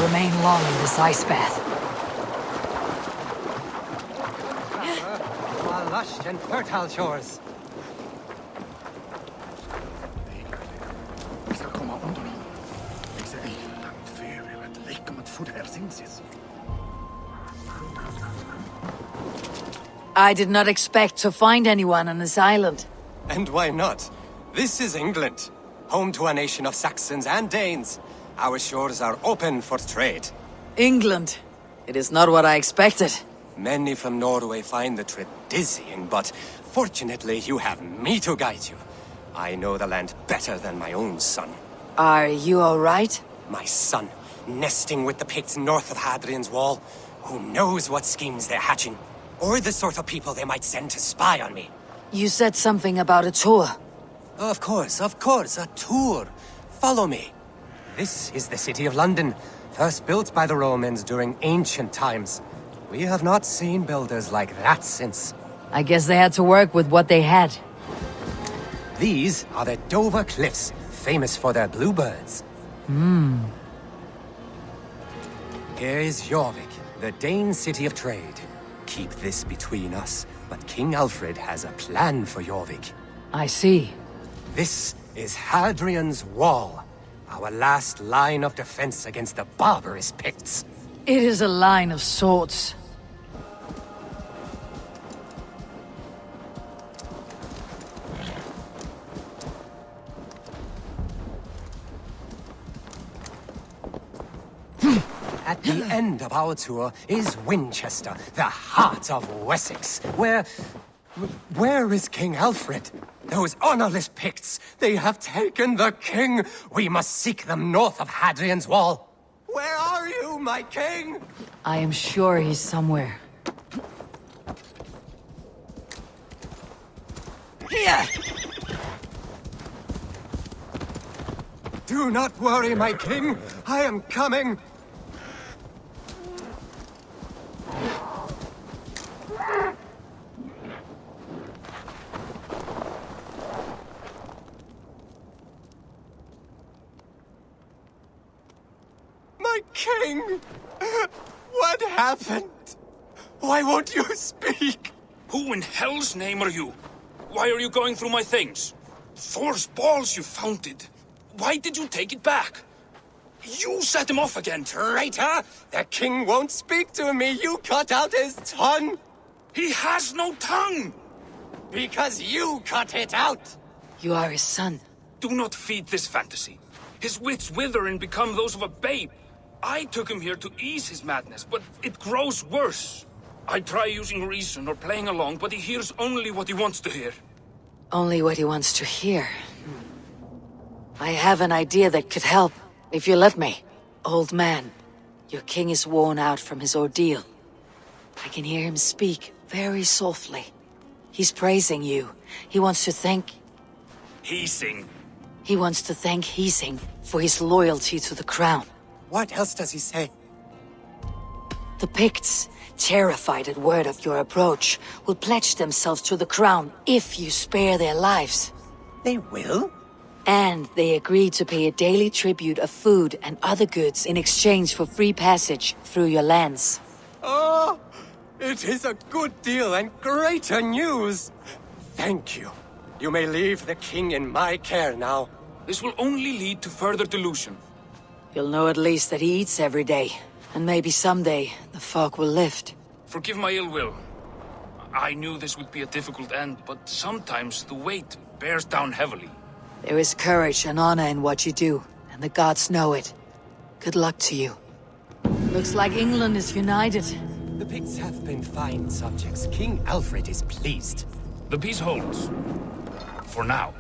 remain long in this ice bath. Our lush and fertile shores. I did not expect to find anyone on this island. And why not? This is England, home to a nation of Saxons and Danes. Our shores are open for trade. England. It is not what I expected. Many from Norway find the trip dizzying, but fortunately you have me to guide you. I know the land better than my own son. Are you alright? My son, nesting with the Picts north of Hadrian's Wall. Who knows what schemes they're hatching? Or the sort of people they might send to spy on me. You said something about a tour. Of course, a tour. Follow me. This is the city of London, first built by the Romans during ancient times. We have not seen builders like that since. I guess they had to work with what they had. These are the Dover Cliffs, famous for their bluebirds. Here is Jorvik, the Dane city of trade. Keep this between us, but King Alfred has a plan for Jorvik. I see. This is Hadrian's Wall, our last line of defense against the barbarous Picts. It is a line of swords. At the end of our tour is Winchester, the heart of Wessex, where is King Alfred? Those honorless Picts, they have taken the king! We must seek them north of Hadrian's Wall! Where are you, my king? I am sure he's somewhere. Here! Do not worry, my king! I am coming! My king! What happened? Why won't you speak? Who in hell's name are you? Why are you going through my things? Thor's balls you founted. Why did you take it back? You set him off again. Traitor! The king won't speak to me! You cut out his tongue! He has no tongue! Because you cut it out! You are his son. Do not feed this fantasy. His wits wither and become those of a babe. I took him here to ease his madness, but it grows worse. I try using reason or playing along, but he hears only what he wants to hear. Only what he wants to hear. I have an idea that could help, if you let me. Old man, your king is worn out from his ordeal. I can hear him speak very softly. He's praising you. He wants to thank... Heasing. He wants to thank Heasing for his loyalty to the crown. What else does he say? The Picts, terrified at word of your approach, will pledge themselves to the crown if you spare their lives. They will? And they agree to pay a daily tribute of food and other goods in exchange for free passage through your lands. Oh, it is a good deal and greater news. Thank you. You may leave the king in my care now. This will only lead to further delusion. You'll know at least that he eats every day. And maybe someday, the fog will lift. Forgive my ill will. I knew this would be a difficult end, but sometimes the weight bears down heavily. There is courage and honor in what you do, and the gods know it. Good luck to you. Looks like England is united. The Picts have been fine subjects. King Alfred is pleased. The peace holds. For now.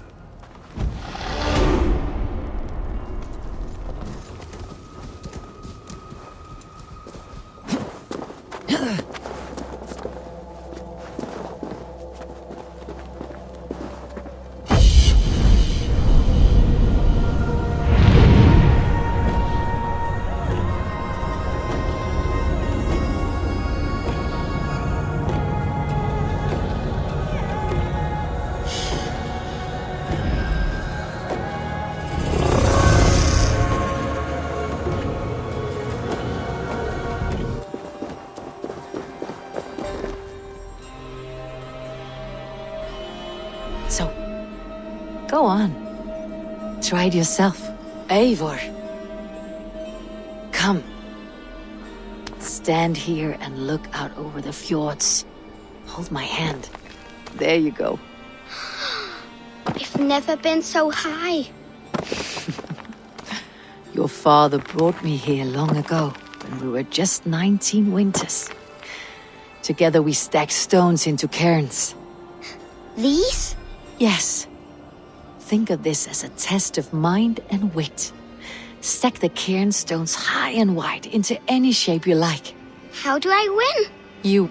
try it yourself. Eivor. Come. Stand here and look out over the fjords. Hold my hand. There you go. I've never been so high. Your father brought me here long ago, when we were just 19 winters. Together we stacked stones into cairns. These? Yes. Think of this as a test of mind and wit. Stack the cairn stones high and wide into any shape you like. How do I win? You...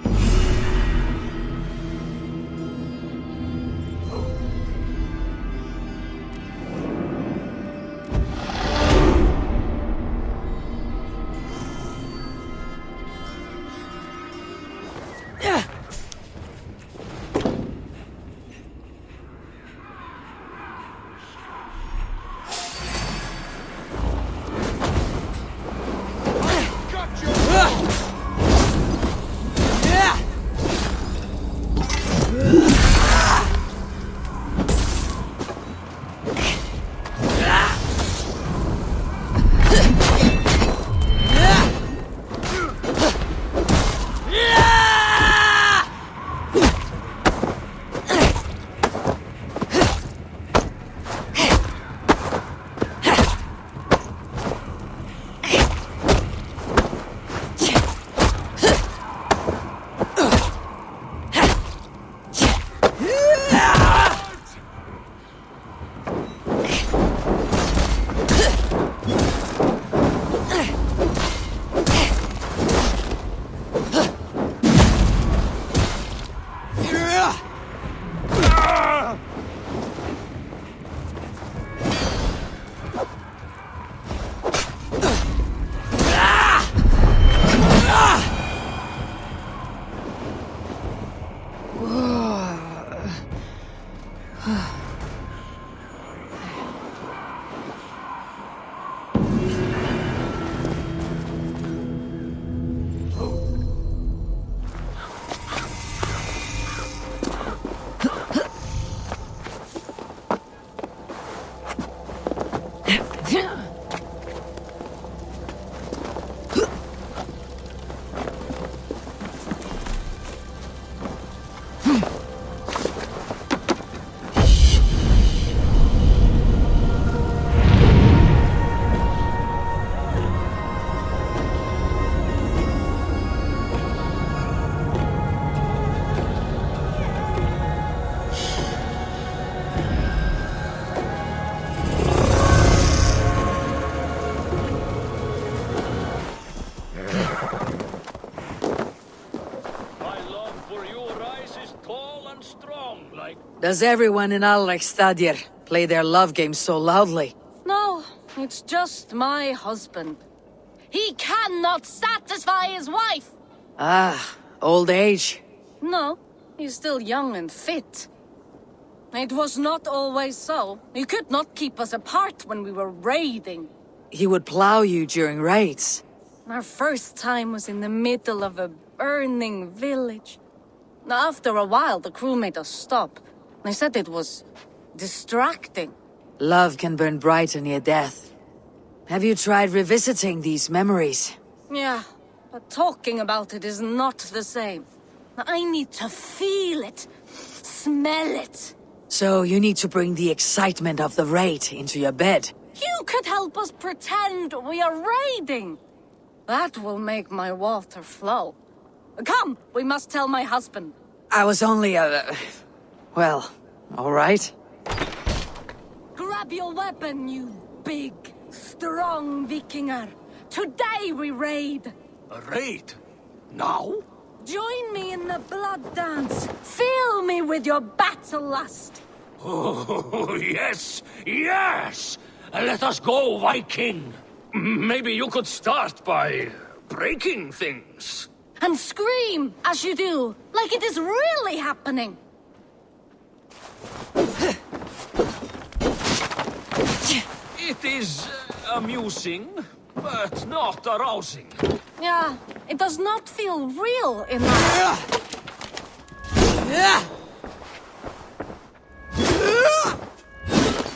Does everyone in Alrekstadir play their love game so loudly? No, it's just my husband. He cannot satisfy his wife! Ah, old age. No, he's still young and fit. It was not always so. He could not keep us apart when we were raiding. He would plow you during raids. Our first time was in the middle of a burning village. After a while, the crew made us stop. They said it was distracting. Love can burn brighter near death. Have you tried revisiting these memories? Yeah, but talking about it is not the same. I need to feel it, smell it. So you need to bring the excitement of the raid into your bed. You could help us pretend we are raiding. That will make my water flow. Come, we must tell my husband. I was only well, all right. Grab your weapon, you big, strong Vikinger. Today we raid. A raid? Now? Join me in the blood dance. Fill me with your battle lust. Oh, yes, yes! Let us go, Viking. Maybe you could start by breaking things. And scream as you do, like it is really happening. It is amusing, but not arousing. Yeah, it does not feel real enough.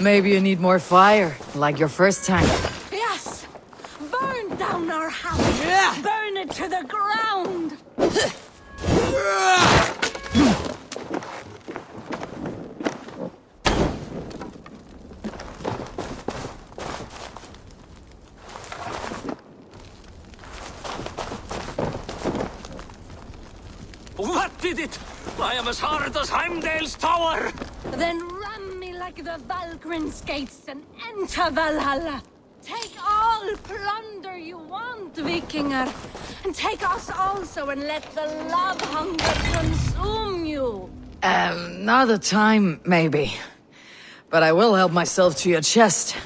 Maybe you need more fire, like your first time. Yes! Burn down our house! Burn it to the ground! What did it? I am as hard as Heimdall's tower! Then ram me like the Valgrin's gates and enter Valhalla! Take all plunder you want, Vikinger! And take us also and let the love hunger consume you! Another time, maybe. But I will help myself to your chest.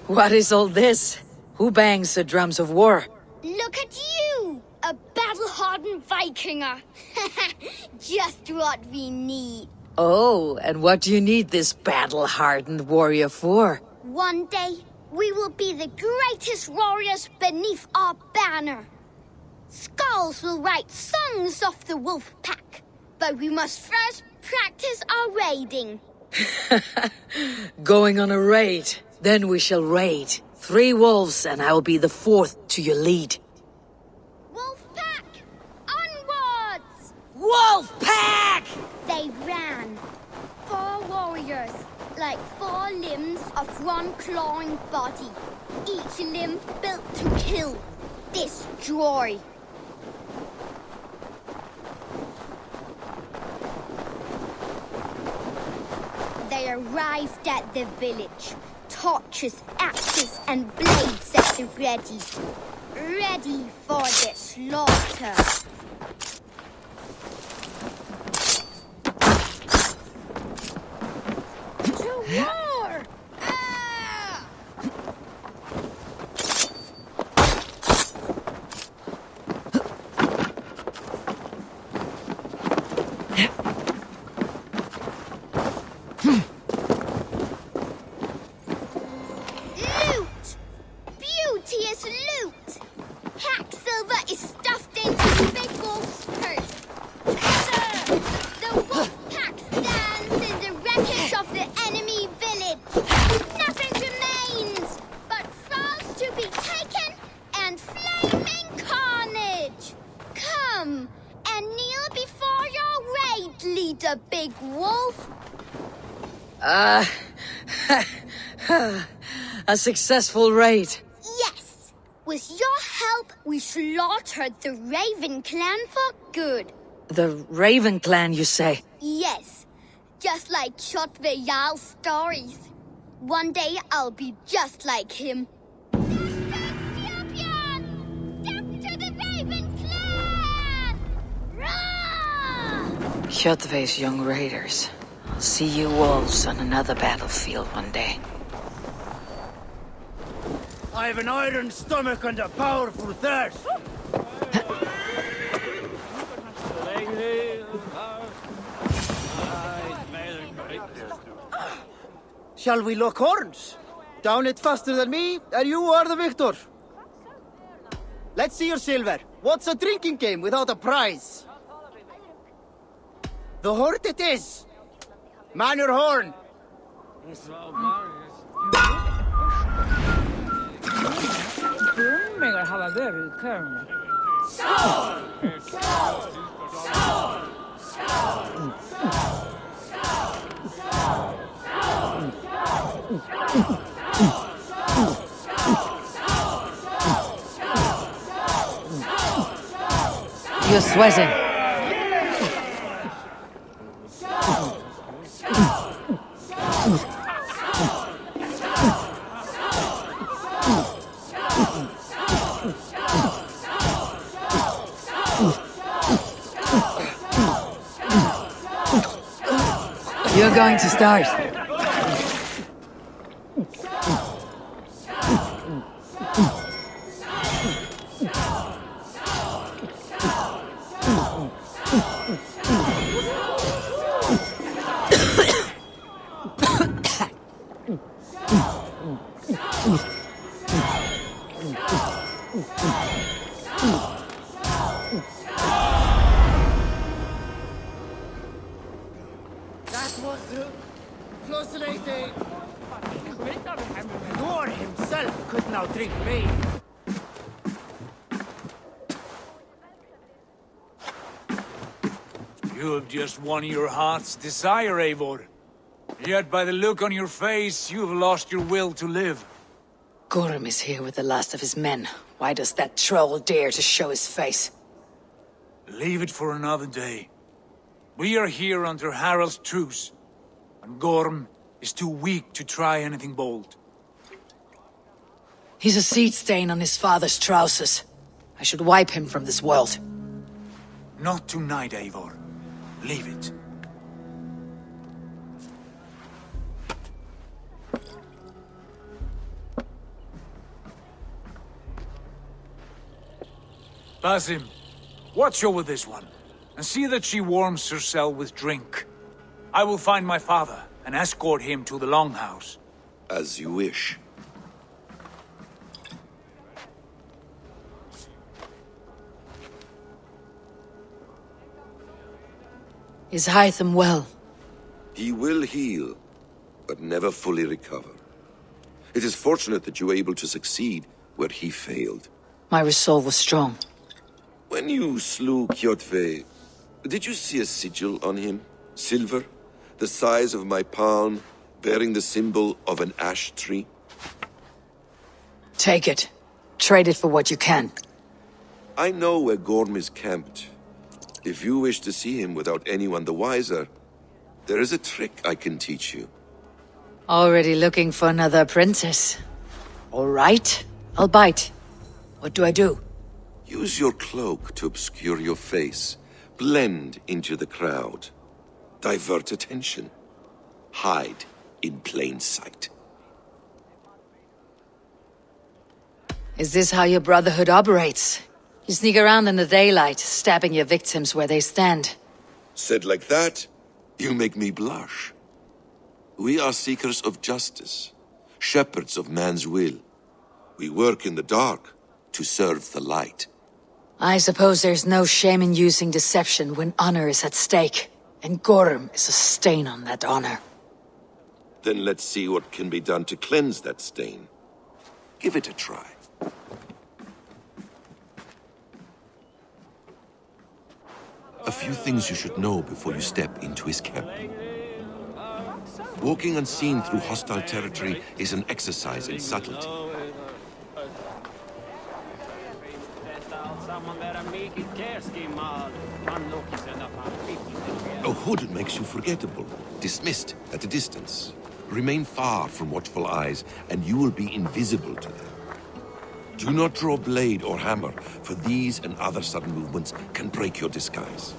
What is all this? Who bangs the drums of war? Look at you! A battle-hardened Vikinger! Just what we need. Oh, and what do you need this battle-hardened warrior for? One day, we will be the greatest warriors beneath our banner. Skulls will write songs of the wolf pack, but we must first practice our raiding. Going on a raid. Then we shall raid. 3 wolves, and I will be the 4th to your lead. Wolf pack! Onwards! Wolf pack! They ran. 4 warriors, like 4 limbs of one clawing body. Each limb built to kill, destroy. They arrived at the village. Torches, axes, and blades at the ready. Ready for the slaughter. To war! Ah! A successful raid. Yes! With your help, we slaughtered the Raven clan for good. The Raven clan, you say? Yes. Just like Creed Jarl's stories. One day, I'll be just like him. Step to the Raven clan! Rah! Kjotve's young raiders. I'll see you wolves on another battlefield one day. I have an iron stomach and a powerful thirst. Shall we lock horns? Down it faster than me, and you are the victor. Let's see your silver. What's a drinking game without a prize? The hort it is! Man your horn! You're sweating. You're going to start. That was fascinating! Thor himself could now drink me! You have just won your heart's desire, Eivor. Yet by the look on your face, you have lost your will to live. Gorm is here with the last of his men. Why does that troll dare to show his face? Leave it for another day. We are here under Harald's truce, and Gorm is too weak to try anything bold. He's a seed stain on his father's trousers. I should wipe him from this world. Not tonight, Eivor. Leave it. Basim, watch over this one, and see that she warms herself with drink. I will find my father and escort him to the Longhouse. As you wish. Is Hytham well? He will heal, but never fully recover. It is fortunate that you were able to succeed where he failed. My resolve was strong. When you slew Kjotve, did you see a sigil on him? Silver? The size of my palm, bearing the symbol of an ash tree? Take it. Trade it for what you can. I know where Gorm is camped. If you wish to see him without anyone the wiser, there is a trick I can teach you. Already looking for another princess. All right, I'll bite. What do I do? Use your cloak to obscure your face. Blend into the crowd. Divert attention. Hide in plain sight. Is this how your brotherhood operates? You sneak around in the daylight, stabbing your victims where they stand. Said like that, you make me blush. We are seekers of justice, shepherds of man's will. We work in the dark to serve the light. I suppose there's no shame in using deception when honor is at stake, and Gorm is a stain on that honor. Then let's see what can be done to cleanse that stain. Give it a try. A few things you should know before you step into his camp. Walking unseen through hostile territory is an exercise in subtlety. A hood makes you forgettable, dismissed at a distance. Remain far from watchful eyes, and you will be invisible to them. Do not draw blade or hammer, for these and other sudden movements can break your disguise.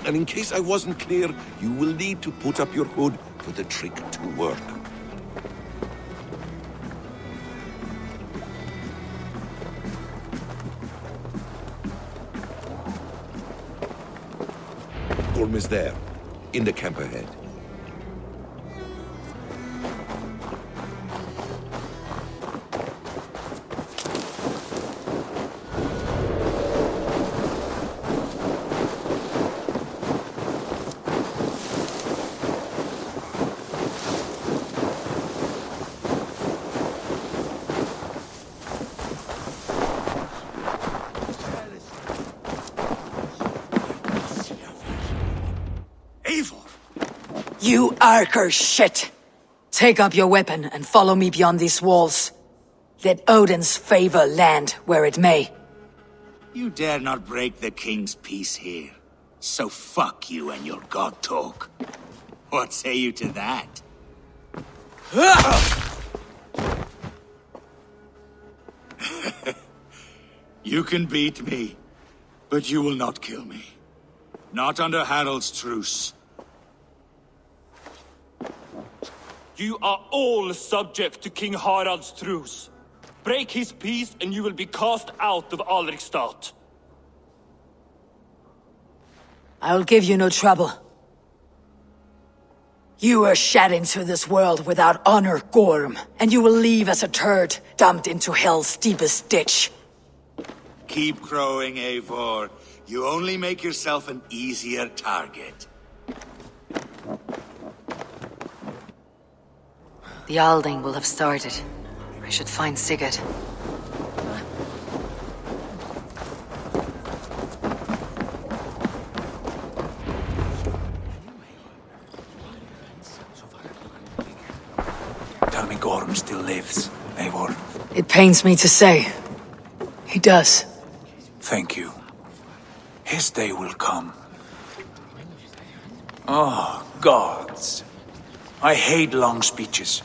And in case I wasn't clear, you will need to put up your hood for the trick to work. Gorm is there, in the camp ahead. You Arker shit! Take up your weapon and follow me beyond these walls. Let Odin's favor land where it may. You dare not break the king's peace here. So fuck you and your god talk. What say you to that? You can beat me, but you will not kill me. Not under Harald's truce. You are all subject to King Harald's truce. Break his peace and you will be cast out of Alrikstad. I will give you no trouble. You were shed into this world without honor, Gorm, and you will leave as a turd, dumped into hell's deepest ditch. Keep crowing, Eivor. You only make yourself an easier target. The Alding will have started. I should find Sigurd. Tell me Gorm still lives, Eivor. It pains me to say. He does. Thank you. His day will come. Oh, gods. I hate long speeches.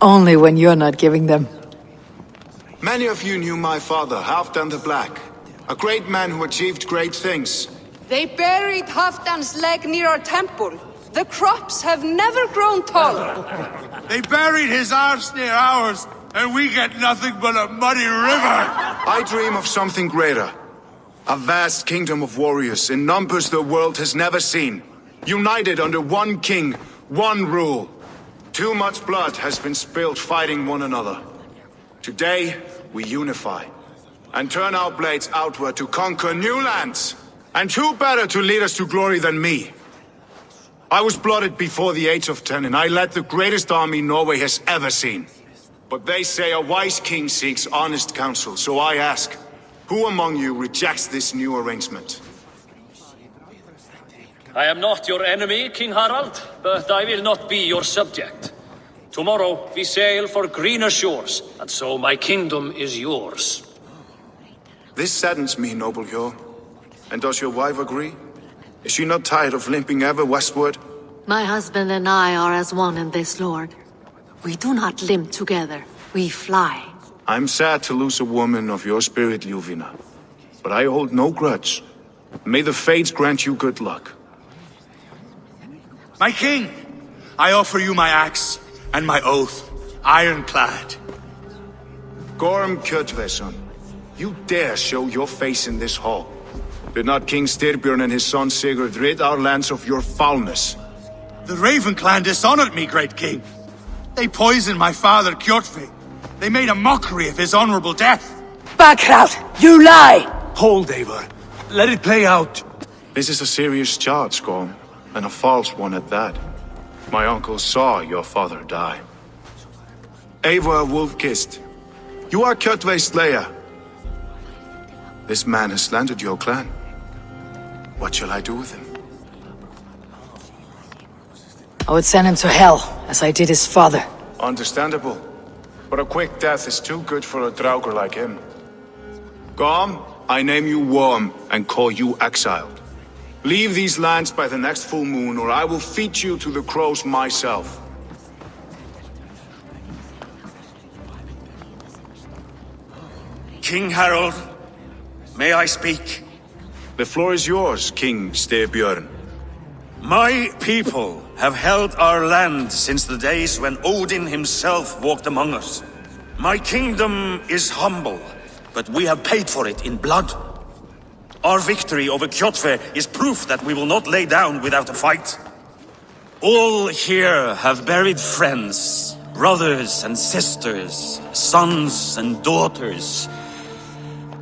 Only when you're not giving them. Many of you knew my father, Halfdan the Black. A great man who achieved great things. They buried Halfdan's leg near our temple. The crops have never grown taller. They buried his arse near ours, and we get nothing but a muddy river! I dream of something greater. A vast kingdom of warriors in numbers the world has never seen. United under one king, one rule. Too much blood has been spilled fighting one another. Today, we unify. And turn our blades outward to conquer new lands. And who better to lead us to glory than me? I was blooded before the age of 10, and I led the greatest army Norway has ever seen. But they say a wise king seeks honest counsel, so I ask, who among you rejects this new arrangement? I am not your enemy, King Harald, but I will not be your subject. Tomorrow we sail for greener shores, and so my kingdom is yours. This saddens me, noble Hjor. And does your wife agree? Is she not tired of limping ever westward? My husband and I are as one in this, Lord. We do not limp together, we fly. I'm sad to lose a woman of your spirit, Ljuvina. But I hold no grudge. May the fates grant you good luck. My king, I offer you my axe and my oath, ironclad. Gorm Kjotveson, you dare show your face in this hall. Did not King Styrbjörn and his son Sigurd rid our lands of your foulness? The Raven clan dishonored me, great king. They poisoned my father, Kjotve. They made a mockery of his honorable death. Backrout! You lie! Hold, Eivor. Let it play out. This is a serious charge, Gorm. And a false one at that. My uncle saw your father die. Eivor Wolf-Kissed, you are Kjotve's slayer. This man has slandered your clan. What shall I do with him? I would send him to hell, as I did his father. Understandable. But a quick death is too good for a Draugr like him. Gorm, I name you Worm and call you exiled. Leave these lands by the next full moon, or I will feed you to the crows myself. King Harald, may I speak? The floor is yours, King Styrbjörn. My people have held our land since the days when Odin himself walked among us. My kingdom is humble, but we have paid for it in blood. Our victory over Kjotve is proof that we will not lay down without a fight. All here have buried friends, brothers and sisters, sons and daughters.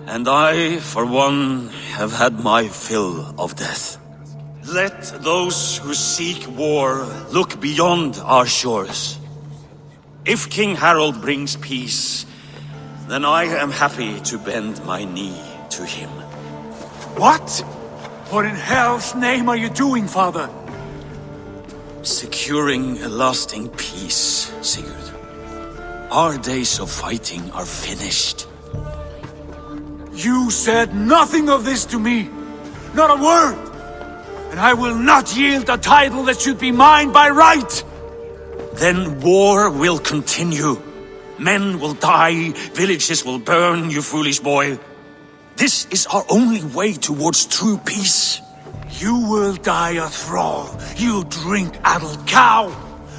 And I, for one, have had my fill of death. Let those who seek war look beyond our shores. If King Harald brings peace, then I am happy to bend my knee to him. What? What in hell's name are you doing, father? Securing a lasting peace, Sigurd. Our days of fighting are finished. You said nothing of this to me! Not a word! And I will not yield a title that should be mine by right! Then war will continue. Men will die, villages will burn, you foolish boy. This is our only way towards true peace. You will die a thrall, you drink-addled cow!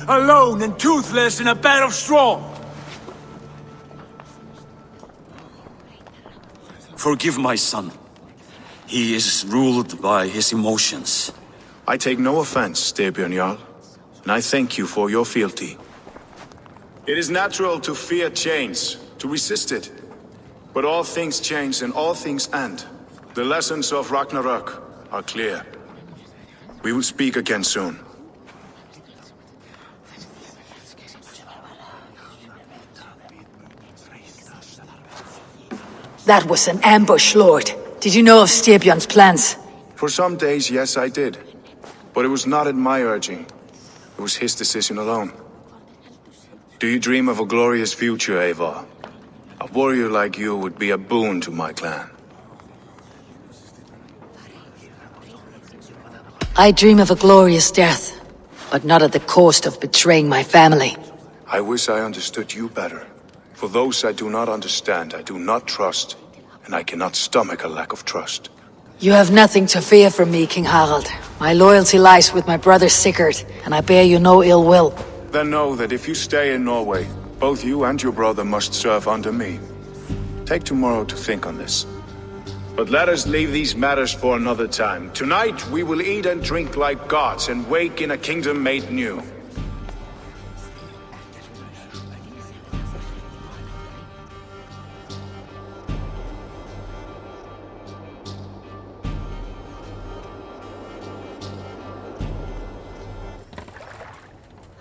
Alone and toothless in a bed of straw! Forgive my son. He is ruled by his emotions. I take no offense, Styrbjörn Jarl, and I thank you for your fealty. It is natural to fear change, to resist it. But all things change and all things end. The lessons of Ragnarok are clear. We will speak again soon. That was an ambush, Lord. Did you know of Styrbjörn's plans? For some days, yes, I did. But it was not at my urging. It was his decision alone. Do you dream of a glorious future, Eivor? A warrior like you would be a boon to my clan. I dream of a glorious death, but not at the cost of betraying my family. I wish I understood you better. For those I do not understand, I do not trust, and I cannot stomach a lack of trust. You have nothing to fear from me, King Harald. My loyalty lies with my brother Sigurd, and I bear you no ill will. Then know that if you stay in Norway, both you and your brother must serve under me. Take tomorrow to think on this. But let us leave these matters for another time. Tonight we will eat and drink like gods and wake in a kingdom made new.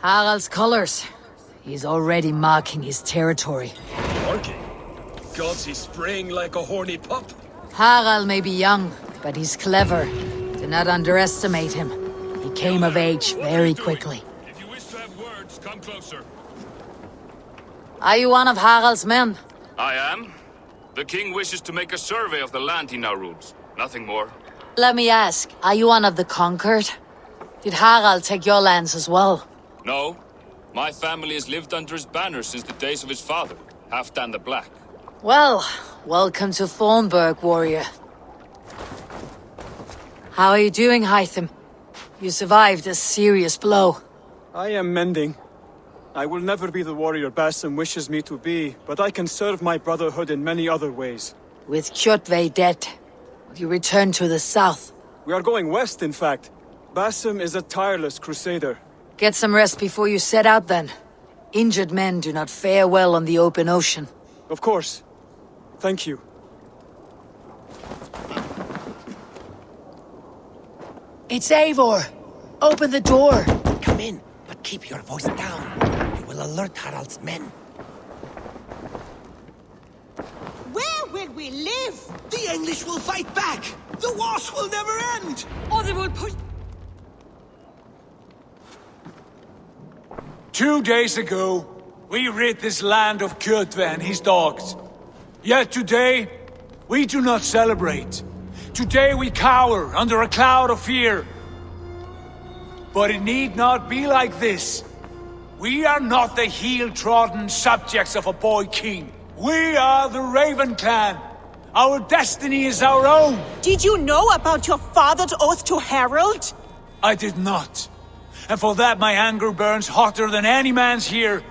Harald's colors. He's already marking his territory. Marking? Gods, he's spraying like a horny pup. Harald may be young, but he's clever. Do not underestimate him. He came of age very quickly. If you wish to have words, come closer. Are you one of Harald's men? I am. The king wishes to make a survey of the land he now rules. Nothing more. Let me ask, are you one of the conquered? Did Harald take your lands as well? No. My family has lived under his banner since the days of his father, Halfdan the Black. Well, welcome to Thornburg, warrior. How are you doing, Hytham? You survived a serious blow. I am mending. I will never be the warrior Basim wishes me to be, but I can serve my brotherhood in many other ways. With Kjotve dead, will you return to the south? We are going west, in fact. Basim is a tireless crusader. Get some rest before you set out, then. Injured men do not fare well on the open ocean. Of course. Thank you. It's Eivor! Open the door! Come in, but keep your voice down. You will alert Harald's men. Where will we live? The English will fight back! The wars will never end! Or they will push... 2 days ago, we rid this land of Kjotve and his dogs. Yet today, we do not celebrate. Today we cower under a cloud of fear. But it need not be like this. We are not the heel-trodden subjects of a boy king. We are the Raven clan. Our destiny is our own. Did you know about your father's oath to Harald? I did not. And for that my anger burns hotter than any man's here.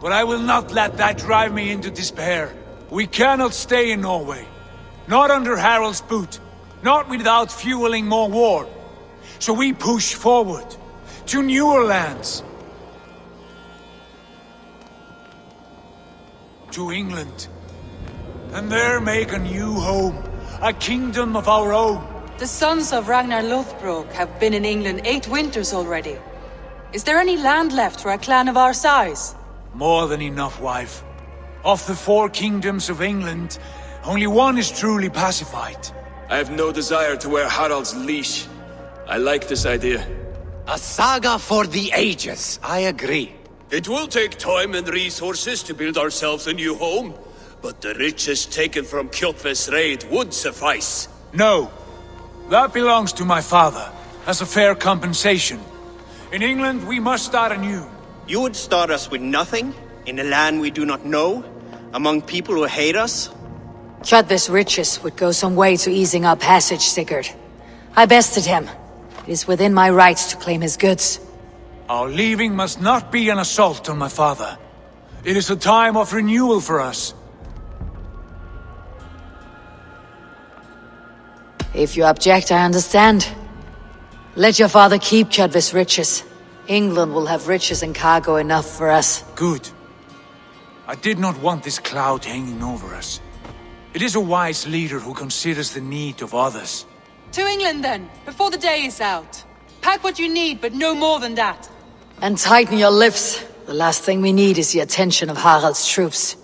But I will not let that drive me into despair. We cannot stay in Norway. Not under Harald's boot. Not without fueling more war. So we push forward. To newer lands. To England. And there make a new home. A kingdom of our own. The sons of Ragnar Lothbrok have been in England 8 winters already. Is there any land left for a clan of our size? More than enough, wife. Of the 4 kingdoms of England, only one is truly pacified. I have no desire to wear Harald's leash. I like this idea. A saga for the ages, I agree. It will take time and resources to build ourselves a new home, but the riches taken from Kjotve's raid would suffice. No. That belongs to my father, as a fair compensation. In England, we must start anew. You would start us with nothing? In a land we do not know? Among people who hate us? Kjotve's riches would go some way to easing our passage, Sigurd. I bested him. It is within my rights to claim his goods. Our leaving must not be an assault on my father. It is a time of renewal for us. If you object, I understand. Let your father keep Kjotve's riches. England will have riches and cargo enough for us. Good. I did not want this cloud hanging over us. It is a wise leader who considers the need of others. To England then, before the day is out. Pack what you need, but no more than that. And tighten your lips. The last thing we need is the attention of Harald's troops.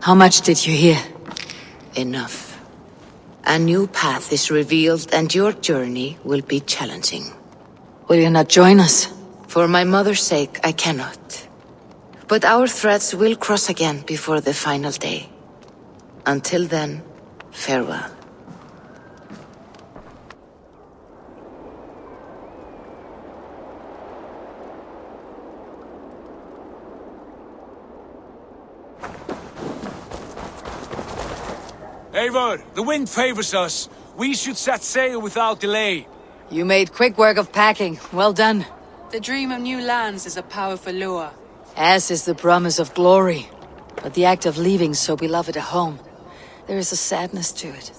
How much did you hear? Enough. A new path is revealed and your journey will be challenging. Will you not join us? For my mother's sake, I cannot. But our threads will cross again before the final day. Until then, farewell. Eivor, the wind favors us. We should set sail without delay. You made quick work of packing. Well done. The dream of new lands is a powerful lure. As is the promise of glory. But the act of leaving so beloved a home, there is a sadness to it.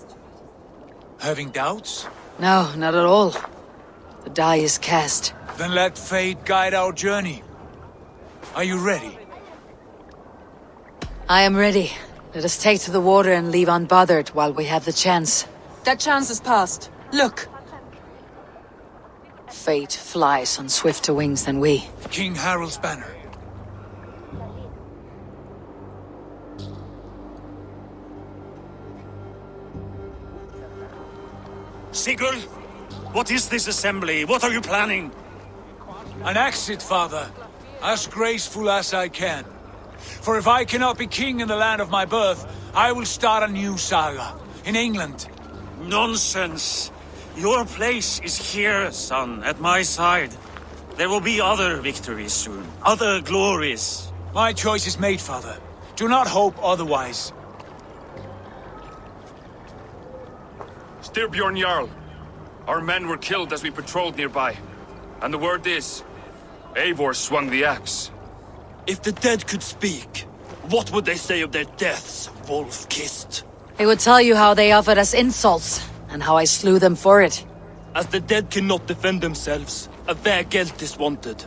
Having doubts? No, not at all. The die is cast. Then let fate guide our journey. Are you ready? I am ready. Let us take to the water and leave unbothered while we have the chance. That chance is past. Look! Fate flies on swifter wings than we. King Harald's banner. Sigurd, what is this assembly? What are you planning? An exit, father. As graceful as I can. For if I cannot be king in the land of my birth, I will start a new saga. In England. Nonsense. Your place is here, son, at my side. There will be other victories soon. Other glories. My choice is made, father. Do not hope otherwise. Styrbjorn Jarl. Our men were killed as we patrolled nearby. And the word is, Eivor swung the axe. If the dead could speak, what would they say of their deaths, wolf-kissed? They would tell you how they offered us insults, and how I slew them for it. As the dead cannot defend themselves, a vergelt is wanted.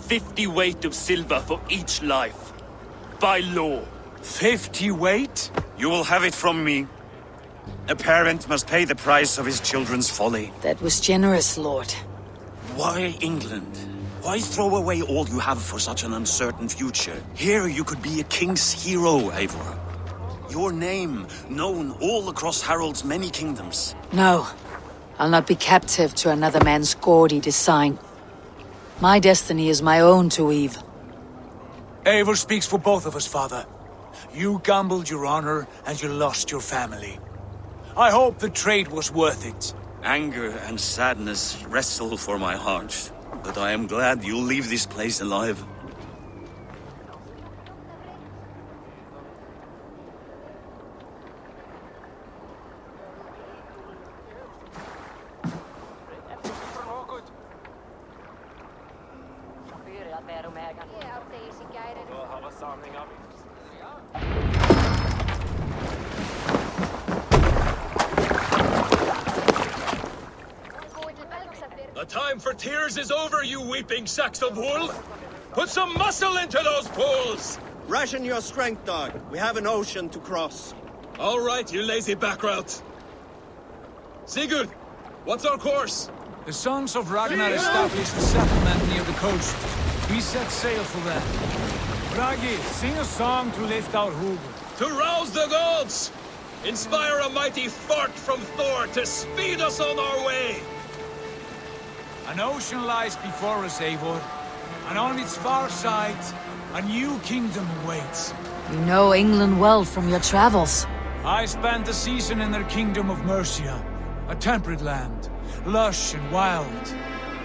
50 weight of silver for each life. By law. 50 weight? You will have it from me. A parent must pay the price of his children's folly. That was generous, Lord. Why England? Why throw away all you have for such an uncertain future? Here you could be a king's hero, Eivor. Your name known all across Harald's many kingdoms. No, I'll not be captive to another man's gaudy design. My destiny is my own to weave. Eivor speaks for both of us, father. You gambled your honor, and you lost your family. I hope the trade was worth it. Anger and sadness wrestle for my heart. But I am glad you'll leave this place alive. The time for tears is over, you weeping sacks of wool! Put some muscle into those pulls! Ration your strength, dog. We have an ocean to cross. All right, you lazy backrout. Sigurd, what's our course? The sons of Ragnar established a settlement near the coast. we set sail for them. Bragi, sing a song to lift our hoover. To rouse the gods! Inspire a mighty fart from Thor to speed us on our way! An ocean lies before us, Eivor, and on its far side, a new kingdom awaits. You know England well from your travels. I spent a season in their kingdom of Mercia, a temperate land, lush and wild.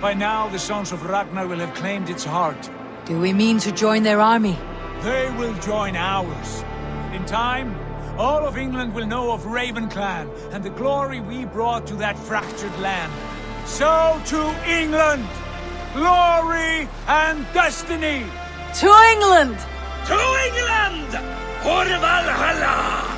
By now, the sons of Ragnar will have claimed its heart. Do we mean to join their army? They will join ours. In time, all of England will know of Raven Clan and the glory we brought to that fractured land. So to England! Glory and destiny! To England! To England! For Valhalla!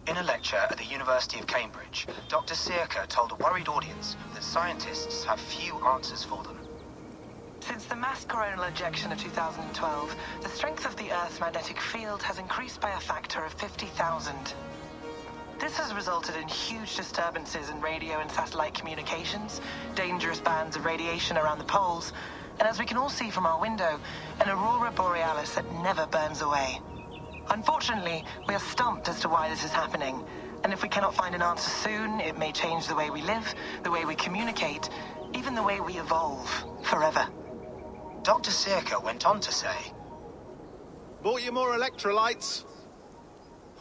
In a lecture at the University of Cambridge, Dr. Circa told a worried audience that scientists have few answers for them. Since the mass coronal ejection of 2012, the strength of the Earth's magnetic field has increased by a factor of 50,000. This has resulted in huge disturbances in radio and satellite communications, dangerous bands of radiation around the poles, and as we can all see from our window, an aurora borealis that never burns away. Unfortunately, we are stumped as to why this is happening, and if we cannot find an answer soon, it may change the way we live, the way we communicate, even the way we evolve, forever. Dr. Circa went on to say, Bought you more electrolytes?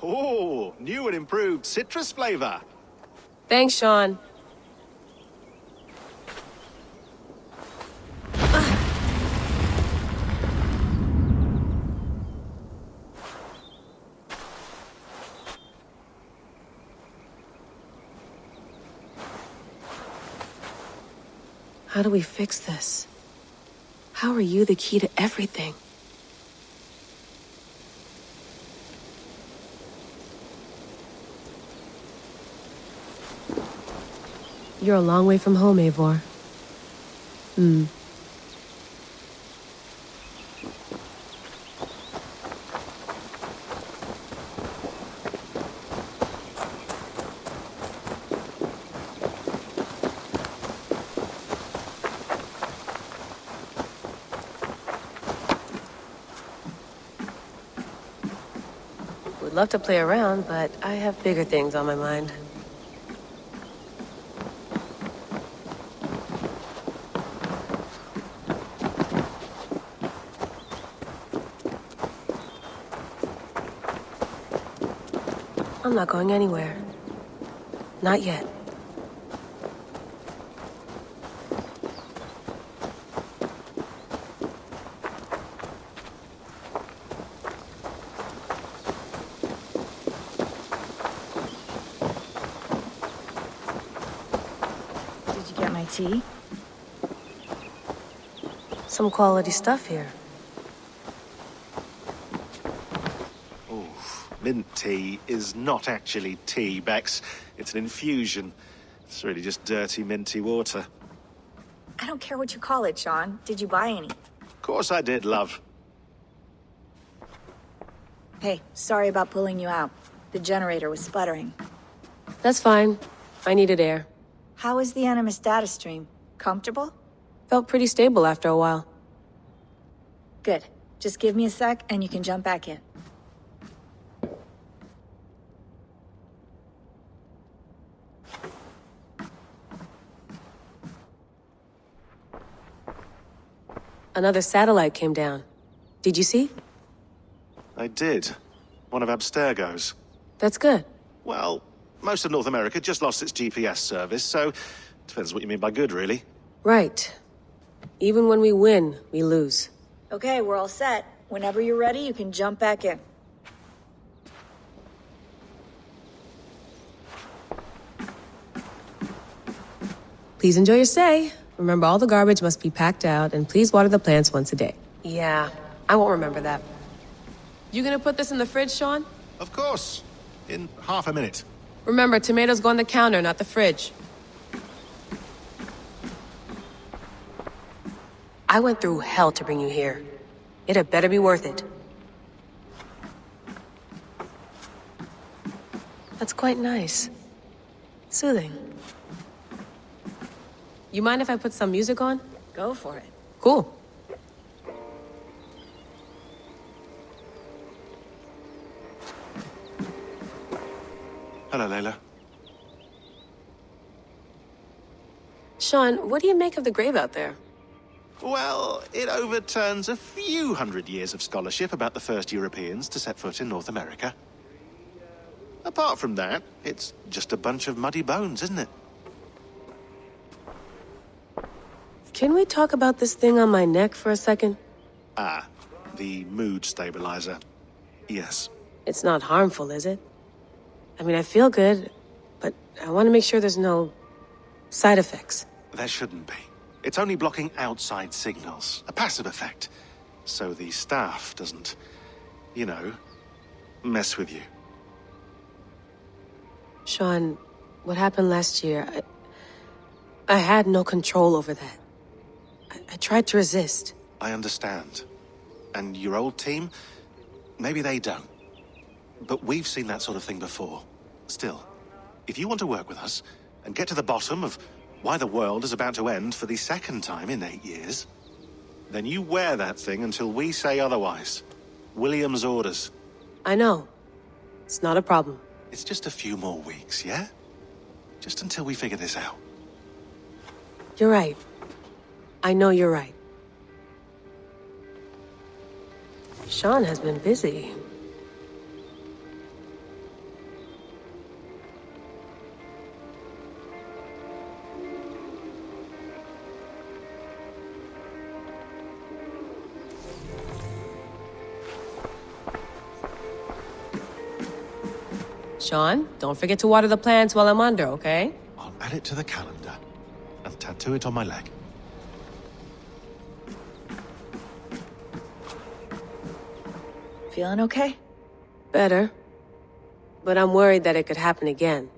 Oh, new and improved citrus flavor. Thanks, Sean. How do we fix this? How are you the key to everything? You're a long way from home, Eivor. Would love to play around, but I have bigger things on my mind. I'm not going anywhere. Not yet. Did you get my tea? Some quality stuff here. Mint tea is not actually tea, Bex. It's an infusion. It's really just dirty, minty water. I don't care what you call it, Sean. Did you buy any? Of course I did, love. Hey, sorry about pulling you out. The generator was sputtering. That's fine. I needed air. How is the Animus data stream? Comfortable? Felt pretty stable after a while. Good. Just give me a sec and you can jump back in. Another satellite came down. Did you see? I did. One of Abstergo's. That's good. Well, most of North America just lost its GPS service, so depends what you mean by good, really. Right. Even when we win, we lose. Okay, we're all set. Whenever you're ready, you can jump back in. Please enjoy your stay. Remember, all the garbage must be packed out, and please water the plants once a day. Yeah, I won't remember that. You gonna put this in the fridge, Sean? Of course. In half a minute. Remember, tomatoes go on the counter, not the fridge. I went through hell to bring you here. It had better be worth it. That's quite nice. Soothing. You mind if I put some music on? Go for it. Cool. Hello, Layla. Sean, what do you make of the grave out there? Well, it overturns a few hundred years of scholarship about the first Europeans to set foot in North America. Apart from that, it's just a bunch of muddy bones, isn't it? Can we talk about this thing on my neck for a second? Ah, the mood stabilizer. Yes. It's not harmful, is it? I mean, I feel good, but I want to make sure there's no side effects. There shouldn't be. It's only blocking outside signals, a passive effect. So the staff doesn't, you know, mess with you. Sean, what happened last year, I had no control over that. I tried to resist. I understand. And your old team, maybe they don't. But we've seen that sort of thing before. Still, if you want to work with us and get to the bottom of why the world is about to end for the second time in 8 years, then you wear that thing until we say otherwise. William's orders. I know. It's not a problem. It's just a few more weeks, yeah? Just until we figure this out. You're right. I know you're right. Sean has been busy. Sean, don't forget to water the plants while I'm under, okay? I'll add it to the calendar and tattoo it on my leg. Feeling okay? Better. But I'm worried that it could happen again.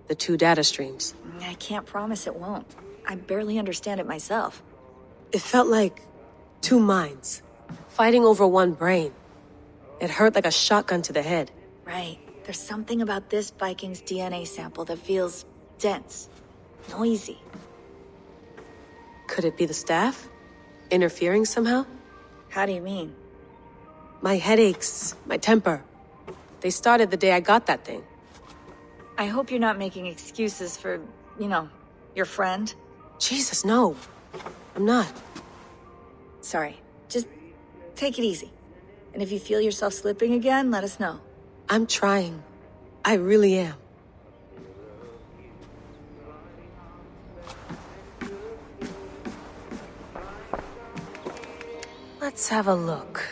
The two data streams. I can't promise it won't. I barely understand it myself. It felt like two minds, fighting over one brain. It hurt like a shotgun to the head. Right. There's something about this Viking's DNA sample that feels dense, noisy. Could it be the staff? Interfering somehow? How do you mean? My headaches, my temper. They started the day I got that thing. I hope you're not making excuses for, you know, your friend. Jesus, no. I'm not. Sorry. Just take it easy. And if you feel yourself slipping again, let us know. I'm trying. I really am. Let's have a look.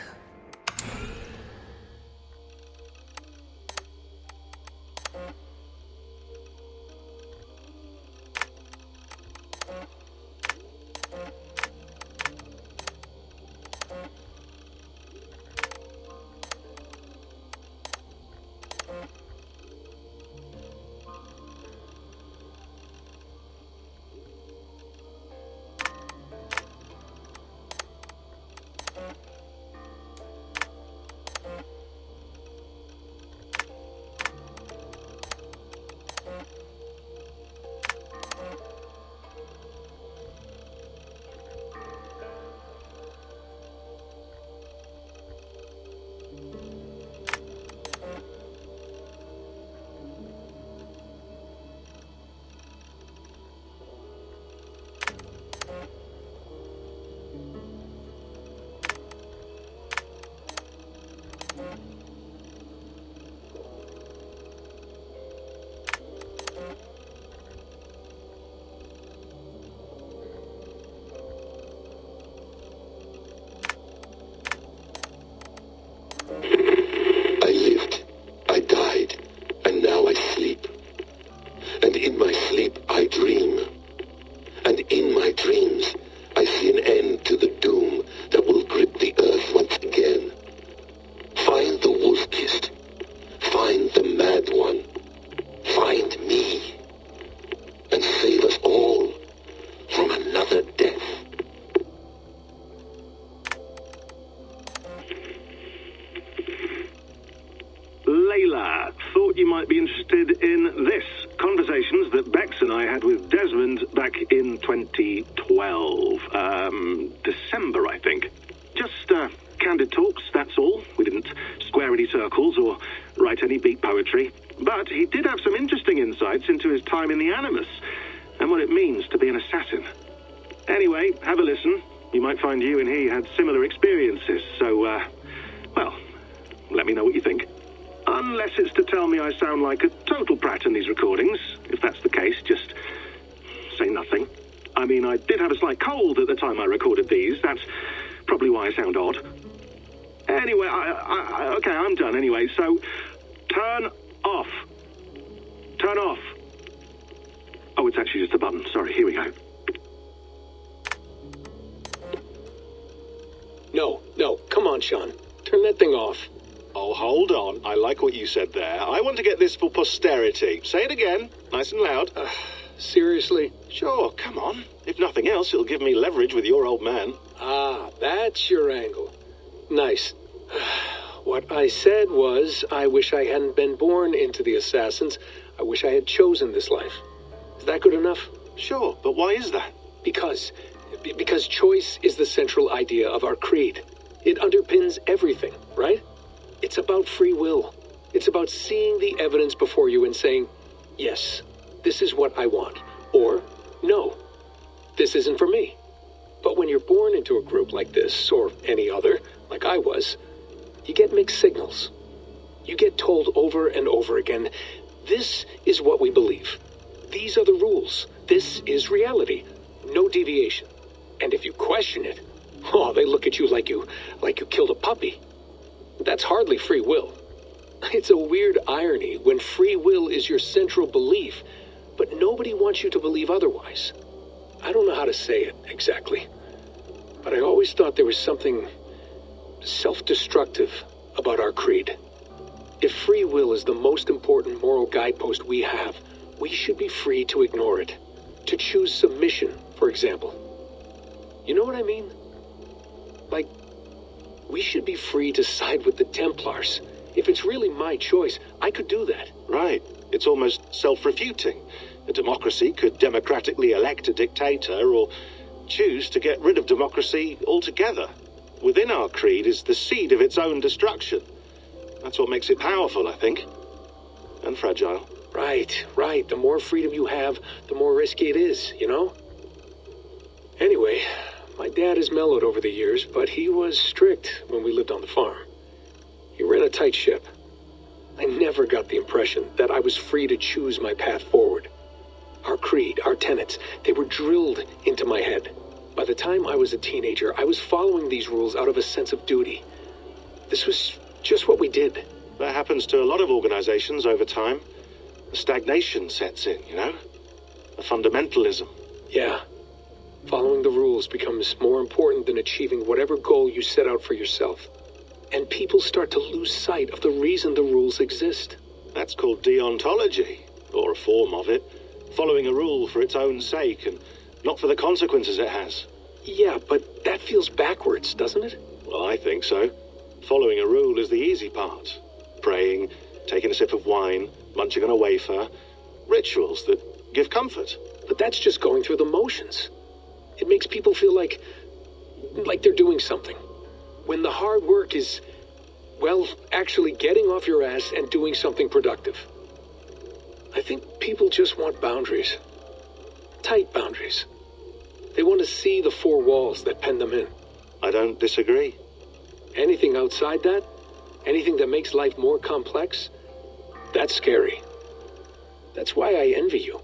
thought you might be interested in this. Conversations that Bex and I had with Desmond back in 2012. December, I think. Just, candid talks, that's all. We didn't square any circles or write any beat poetry. But he did have some interesting insights into his time in the Animus and what it means to be an assassin. Anyway, have a listen. You might find you and he had similar experiences, so, well, let me know what you think. Unless it's to tell me I sound like a total prat in these recordings. If that's the case, just say nothing. I mean, I did have a slight cold at the time I recorded these. That's probably why I sound odd. Anyway, okay, I'm done anyway, so turn off. Turn off. Oh, it's actually just a button. Sorry, here we go. No, come on, Sean. Turn that thing off. Oh, hold on. I like what you said there. I want to get this for posterity. Say it again, nice and loud. Seriously? Sure, come on. If nothing else, it'll give me leverage with your old man. Ah, that's your angle. Nice. What I said was, I wish I hadn't been born into the Assassins. I wish I had chosen this life. Is that good enough? Sure, but why is that? Because choice is the central idea of our creed. It underpins everything, right? It's about free will. It's about seeing the evidence before you and saying, yes, this is what I want. Or, no, this isn't for me. But when you're born into a group like this, or any other, like I was, you get mixed signals. You get told over and over again, this is what we believe. These are the rules. This is reality. No deviation. And if you question it, oh, they look at you like you killed a puppy. That's hardly free will. It's a weird irony when free will is your central belief, but nobody wants you to believe otherwise. I don't know how to say it exactly, but I always thought there was something self-destructive about our creed. If free will is the most important moral guidepost we have, we should be free to ignore it. To choose submission, for example. You know what I mean? Like, we should be free to side with the Templars. If it's really my choice, I could do that. Right. It's almost self-refuting. A democracy could democratically elect a dictator or choose to get rid of democracy altogether. Within our creed is the seed of its own destruction. That's what makes it powerful, I think. And fragile. Right. The more freedom you have, the more risky it is, you know? Anyway, my dad has mellowed over the years, but he was strict when we lived on the farm. He ran a tight ship. I never got the impression that I was free to choose my path forward. Our creed, our tenets, they were drilled into my head. By the time I was a teenager, I was following these rules out of a sense of duty. This was just what we did. That happens to a lot of organizations over time. The stagnation sets in, you know? A fundamentalism. Yeah. Following the rules becomes more important than achieving whatever goal you set out for yourself. And people start to lose sight of the reason the rules exist. That's called deontology, or a form of it. Following a rule for its own sake, and not for the consequences it has. Yeah, but that feels backwards, doesn't it? Well, I think so. Following a rule is the easy part. Praying, taking a sip of wine, munching on a wafer. Rituals that give comfort. But that's just going through the motions. It makes people feel like they're doing something. When the hard work is, well, actually getting off your ass and doing something productive. I think people just want boundaries. Tight boundaries. They want to see the four walls that pen them in. I don't disagree. Anything outside that, anything that makes life more complex, that's scary. That's why I envy you.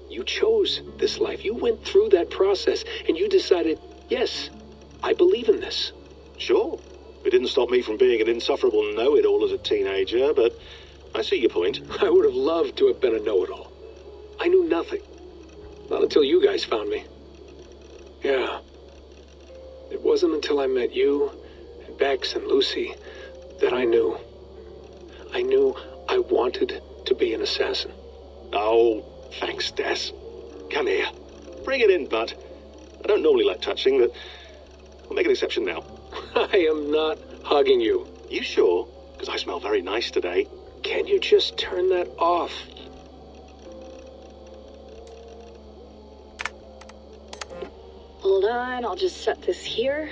You chose this life. You went through that process and you decided, yes, I believe in this. Sure. It didn't stop me from being an insufferable know-it-all as a teenager, but I see your point. I would have loved to have been a know-it-all. I knew nothing. Not until you guys found me. Yeah. It wasn't until I met you, and Bex and Lucy, that I knew. I knew I wanted to be an assassin. Oh, thanks, Des. Come here. Bring it in, bud. I don't normally like touching, but I'll make an exception now. I am not hugging you. You sure? Because I smell very nice today. Can you just turn that off? Hold on, I'll just set this here.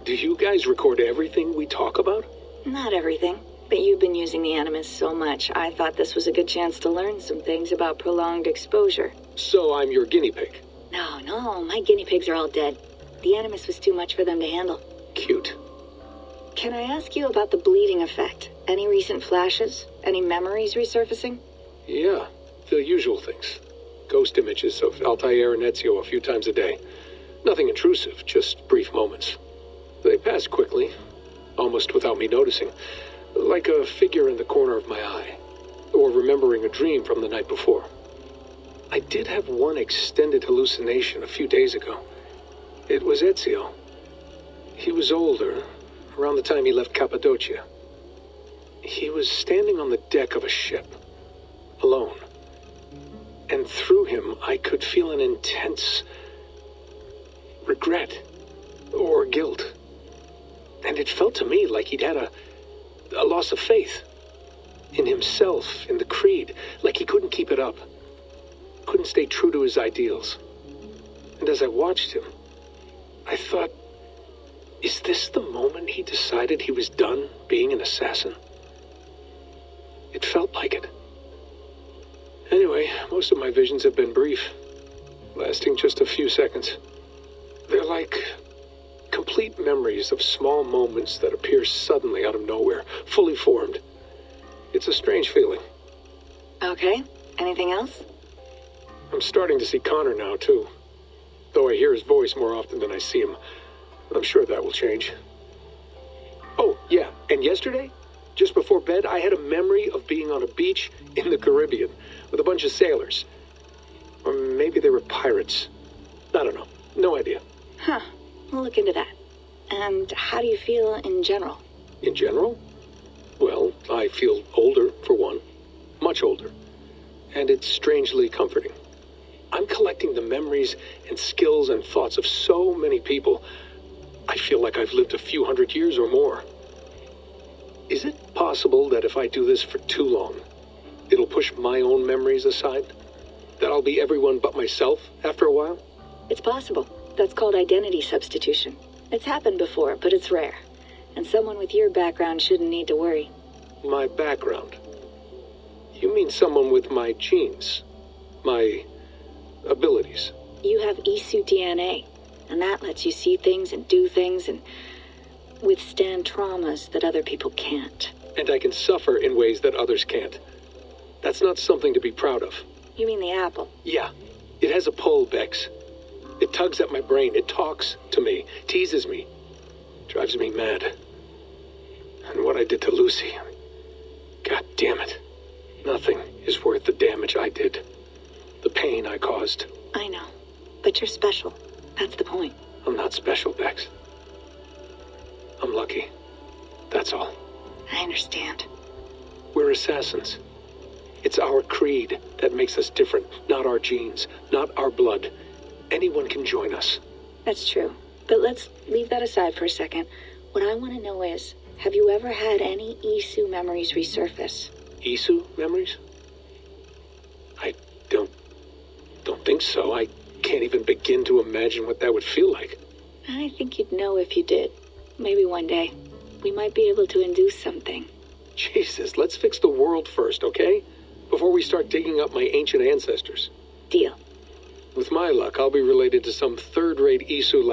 Do you guys record everything we talk about? Not everything, but you've been using the Animus so much, I thought this was a good chance to learn some things about prolonged exposure. So I'm your guinea pig. No, my guinea pigs are all dead. The Animus was too much for them to handle. Cute. Can I ask you about the bleeding effect? Any recent flashes? Any memories resurfacing? Yeah, the usual things. Ghost images of Altair and Ezio a few times a day. Nothing intrusive, just brief moments. They pass quickly, almost without me noticing. Like a figure in the corner of my eye. Or remembering a dream from the night before. I did have one extended hallucination a few days ago. It was Ezio. He was older, around the time he left Cappadocia. He was standing on the deck of a ship, alone. And through him, I could feel an intense regret or guilt. And it felt to me like he'd had a loss of faith in himself, in the Creed, like he couldn't keep it up, couldn't stay true to his ideals. And as I watched him, I thought, is this the moment he decided he was done being an assassin? It felt like it. Anyway, most of my visions have been brief, lasting just a few seconds. They're like complete memories of small moments that appear suddenly out of nowhere, fully formed. It's a strange feeling. Okay, anything else? I'm starting to see Connor now, too. Though I hear his voice more often than I see him. I'm sure that will change. Oh, yeah, and yesterday, just before bed, I had a memory of being on a beach in the Caribbean with a bunch of sailors. Or maybe they were pirates. I don't know. No idea. Huh, we'll look into that. And how do you feel in general? In general? Well, I feel older, for one. Much older. And it's strangely comforting. I'm collecting the memories and skills and thoughts of so many people. I feel like I've lived a few hundred years or more. Is it possible that if I do this for too long, it'll push my own memories aside? That I'll be everyone but myself after a while? It's possible. That's called identity substitution. It's happened before, but it's rare. And someone with your background shouldn't need to worry. My background? You mean someone with my genes? My abilities? You have Isu DNA, and that lets you see things and do things and withstand traumas that other people can't. And I can suffer in ways that others can't. That's not something to be proud of. You mean the apple? Yeah. It has a pull, Bex. It tugs at my brain. It talks to me. Teases me. Drives me mad. And what I did to Lucy... God damn it. Nothing is worth the damage I did. The pain I caused. I know. But you're special. That's the point. I'm not special, Bex. I'm lucky. That's all. I understand. We're assassins. It's our creed that makes us different, not our genes, not our blood. Anyone can join us. That's true. But let's leave that aside for a second. What I want to know is, have you ever had any Isu memories resurface? Isu memories? I don't think so. I can't even begin to imagine what that would feel like. I think you'd know if you did. Maybe one day. We might be able to induce something. Jesus, let's fix the world first, okay? Before we start digging up my ancient ancestors. Deal. With my luck, I'll be related to some third-rate Isu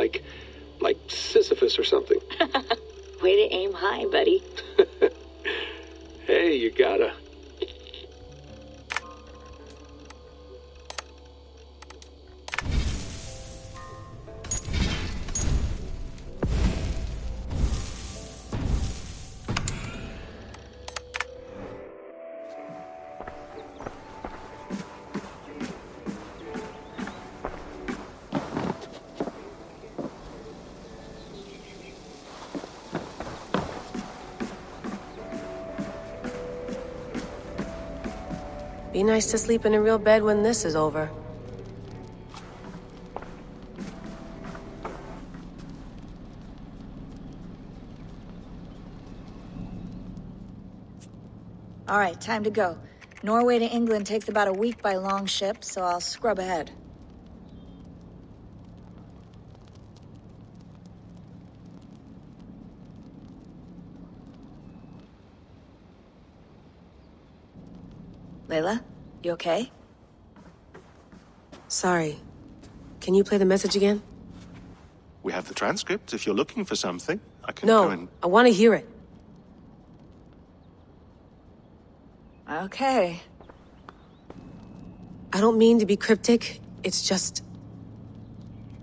like Sisyphus or something. Way to aim high, buddy. Hey, you gotta. Be nice to sleep in a real bed when this is over. All right, time to go. Norway to England takes about a week by long ship, so I'll scrub ahead. Layla, you okay? Sorry. Can you play the message again? We have the transcript. If you're looking for something, I can go and... No, I want to hear it. Okay. I don't mean to be cryptic, it's just...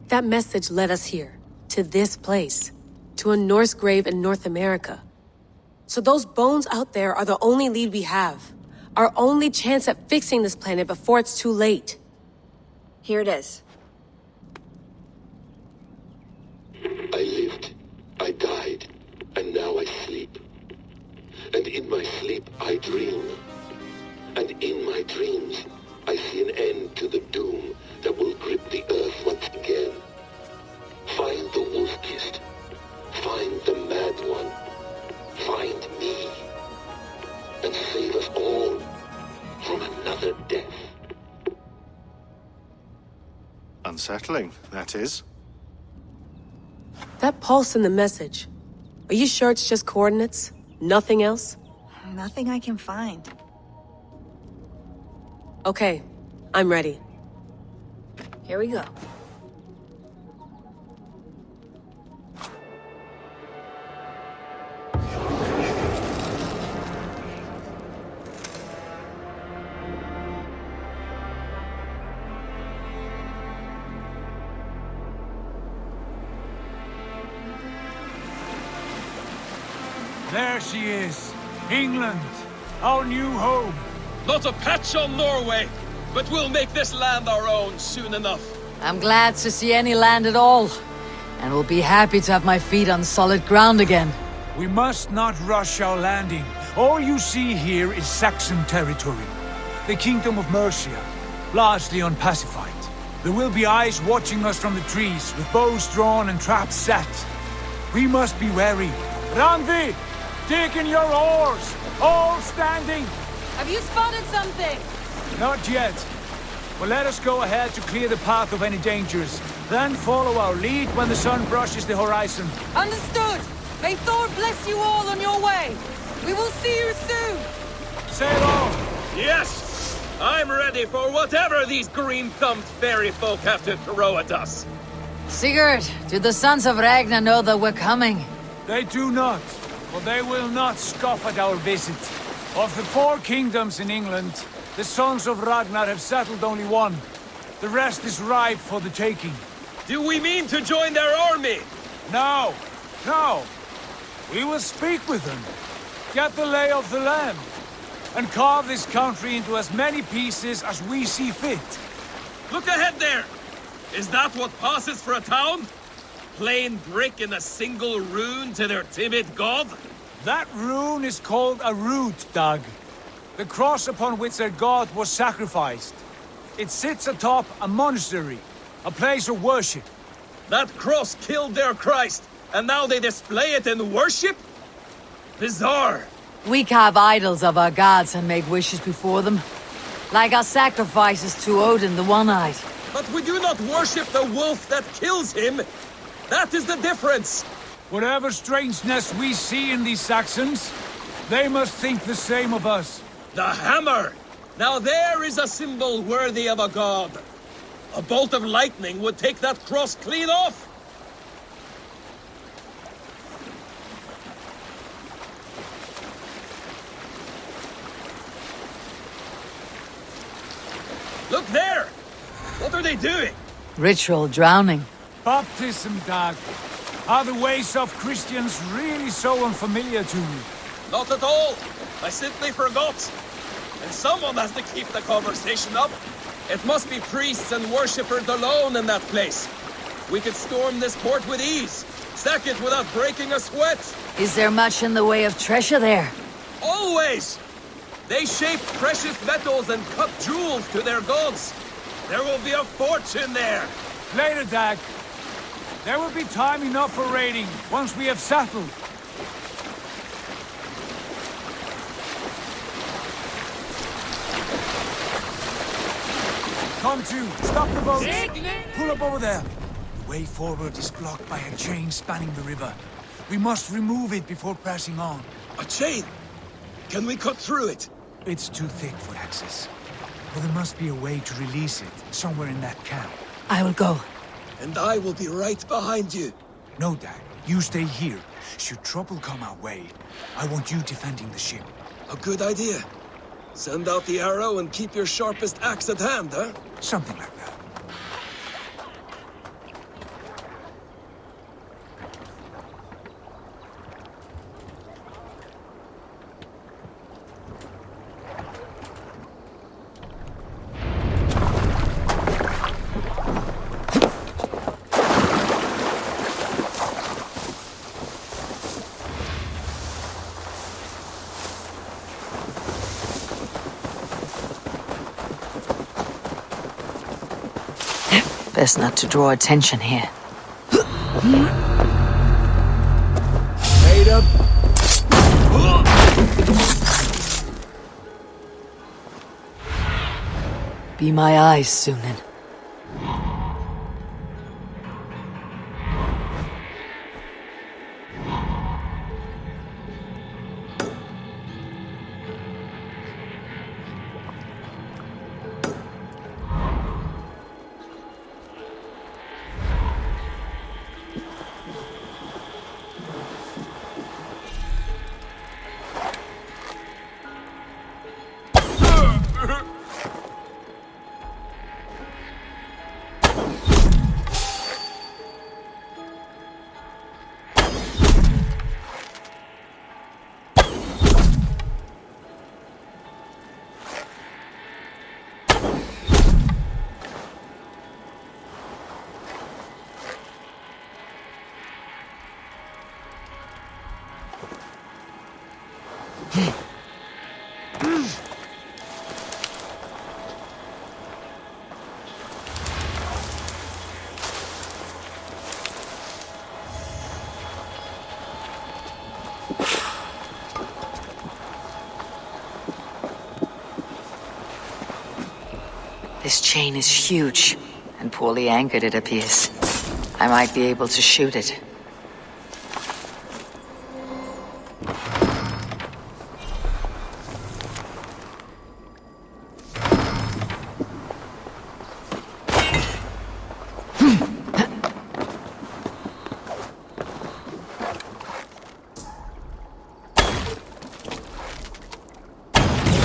That message led us here, to this place, to a Norse grave in North America. So those bones out there are the only lead we have. Our only chance at fixing this planet before it's too late. Here it is. I lived, I died, and now I sleep. And in my sleep I dream. And in my dreams, I see an end to the doom that will grip the earth once again. Find the wolf-kissed. Find the mad one. Find me. And save us all from another death. Unsettling, that is. That pulse in the message. Are you sure it's just coordinates? Nothing else? Nothing I can find. Okay, I'm ready. Here we go. There she is. England, our new home. Not a patch on Norway, but we'll make this land our own soon enough. I'm glad to see any land at all, and will be happy to have my feet on solid ground again. We must not rush our landing. All you see here is Saxon territory. The Kingdom of Mercia, largely unpacified. There will be eyes watching us from the trees, with bows drawn and traps set. We must be wary. Randi! Dig in your oars! All standing! Have you spotted something? Not yet. But let us go ahead to clear the path of any dangers. Then follow our lead when the sun brushes the horizon. Understood! May Thor bless you all on your way! We will see you soon! Sail on! Yes! I'm ready for whatever these green-thumbed fairy folk have to throw at us. Sigurd, do the sons of Ragnar know that we're coming? They do not, but they will not scoff at our visit. Of the 4 kingdoms in England, the sons of Ragnar have settled only one. The rest is ripe for the taking. Do we mean to join their army? No, no. We will speak with them, get the lay of the land, and carve this country into as many pieces as we see fit. Look ahead there! Is that what passes for a town? Plain brick in a single rune to their timid god? That rune is called a root, Doug. The cross upon which their god was sacrificed. It sits atop a monastery, a place of worship. That cross killed their Christ, and now they display it in worship? Bizarre. We carve idols of our gods and make wishes before them. Like our sacrifices to Odin the One-Eyed. But we do not worship the wolf that kills him. That is the difference. Whatever strangeness we see in these Saxons, they must think the same of us. The hammer! Now there is a symbol worthy of a god. A bolt of lightning would take that cross clean off. Look there! What are they doing? Ritual drowning. Baptism, Dag. Are the ways of Christians really so unfamiliar to you? Not at all. I simply forgot. And someone has to keep the conversation up. It must be priests and worshippers alone in that place. We could storm this port with ease. Sack it without breaking a sweat. Is there much in the way of treasure there? Always! They shape precious metals and cut jewels to their gods. There will be a fortune there. Later, Dag. There will be time enough for raiding, once we have settled. Come to! Stop the boats! Pull up over there! The way forward is blocked by a chain spanning the river. We must remove it before passing on. A chain? Can we cut through it? It's too thick for access. But there must be a way to release it, somewhere in that camp. I will go. And I will be right behind you. No, Dag. You stay here. Should trouble come our way, I want you defending the ship. A good idea. Send out the arrow and keep your sharpest axe at hand, huh? Something like that. Best not to draw attention here. Made up. Be my eyes, Sunan. This chain is huge, and poorly anchored it appears. I might be able to shoot it.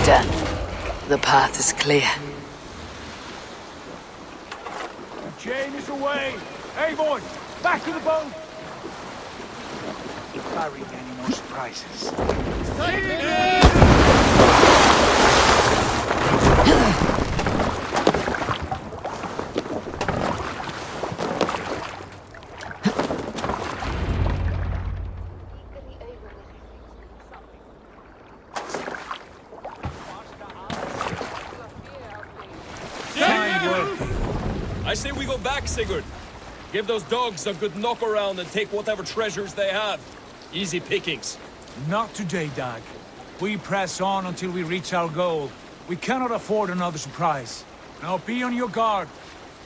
Done. The path is clear. The chain is away! Eivor, back to the boat! Barring any more surprises. I say we go back, Sigurd. Give those dogs a good knock around and take whatever treasures they have. Easy pickings. Not today, Dag. We press on until we reach our goal. We cannot afford another surprise. Now be on your guard.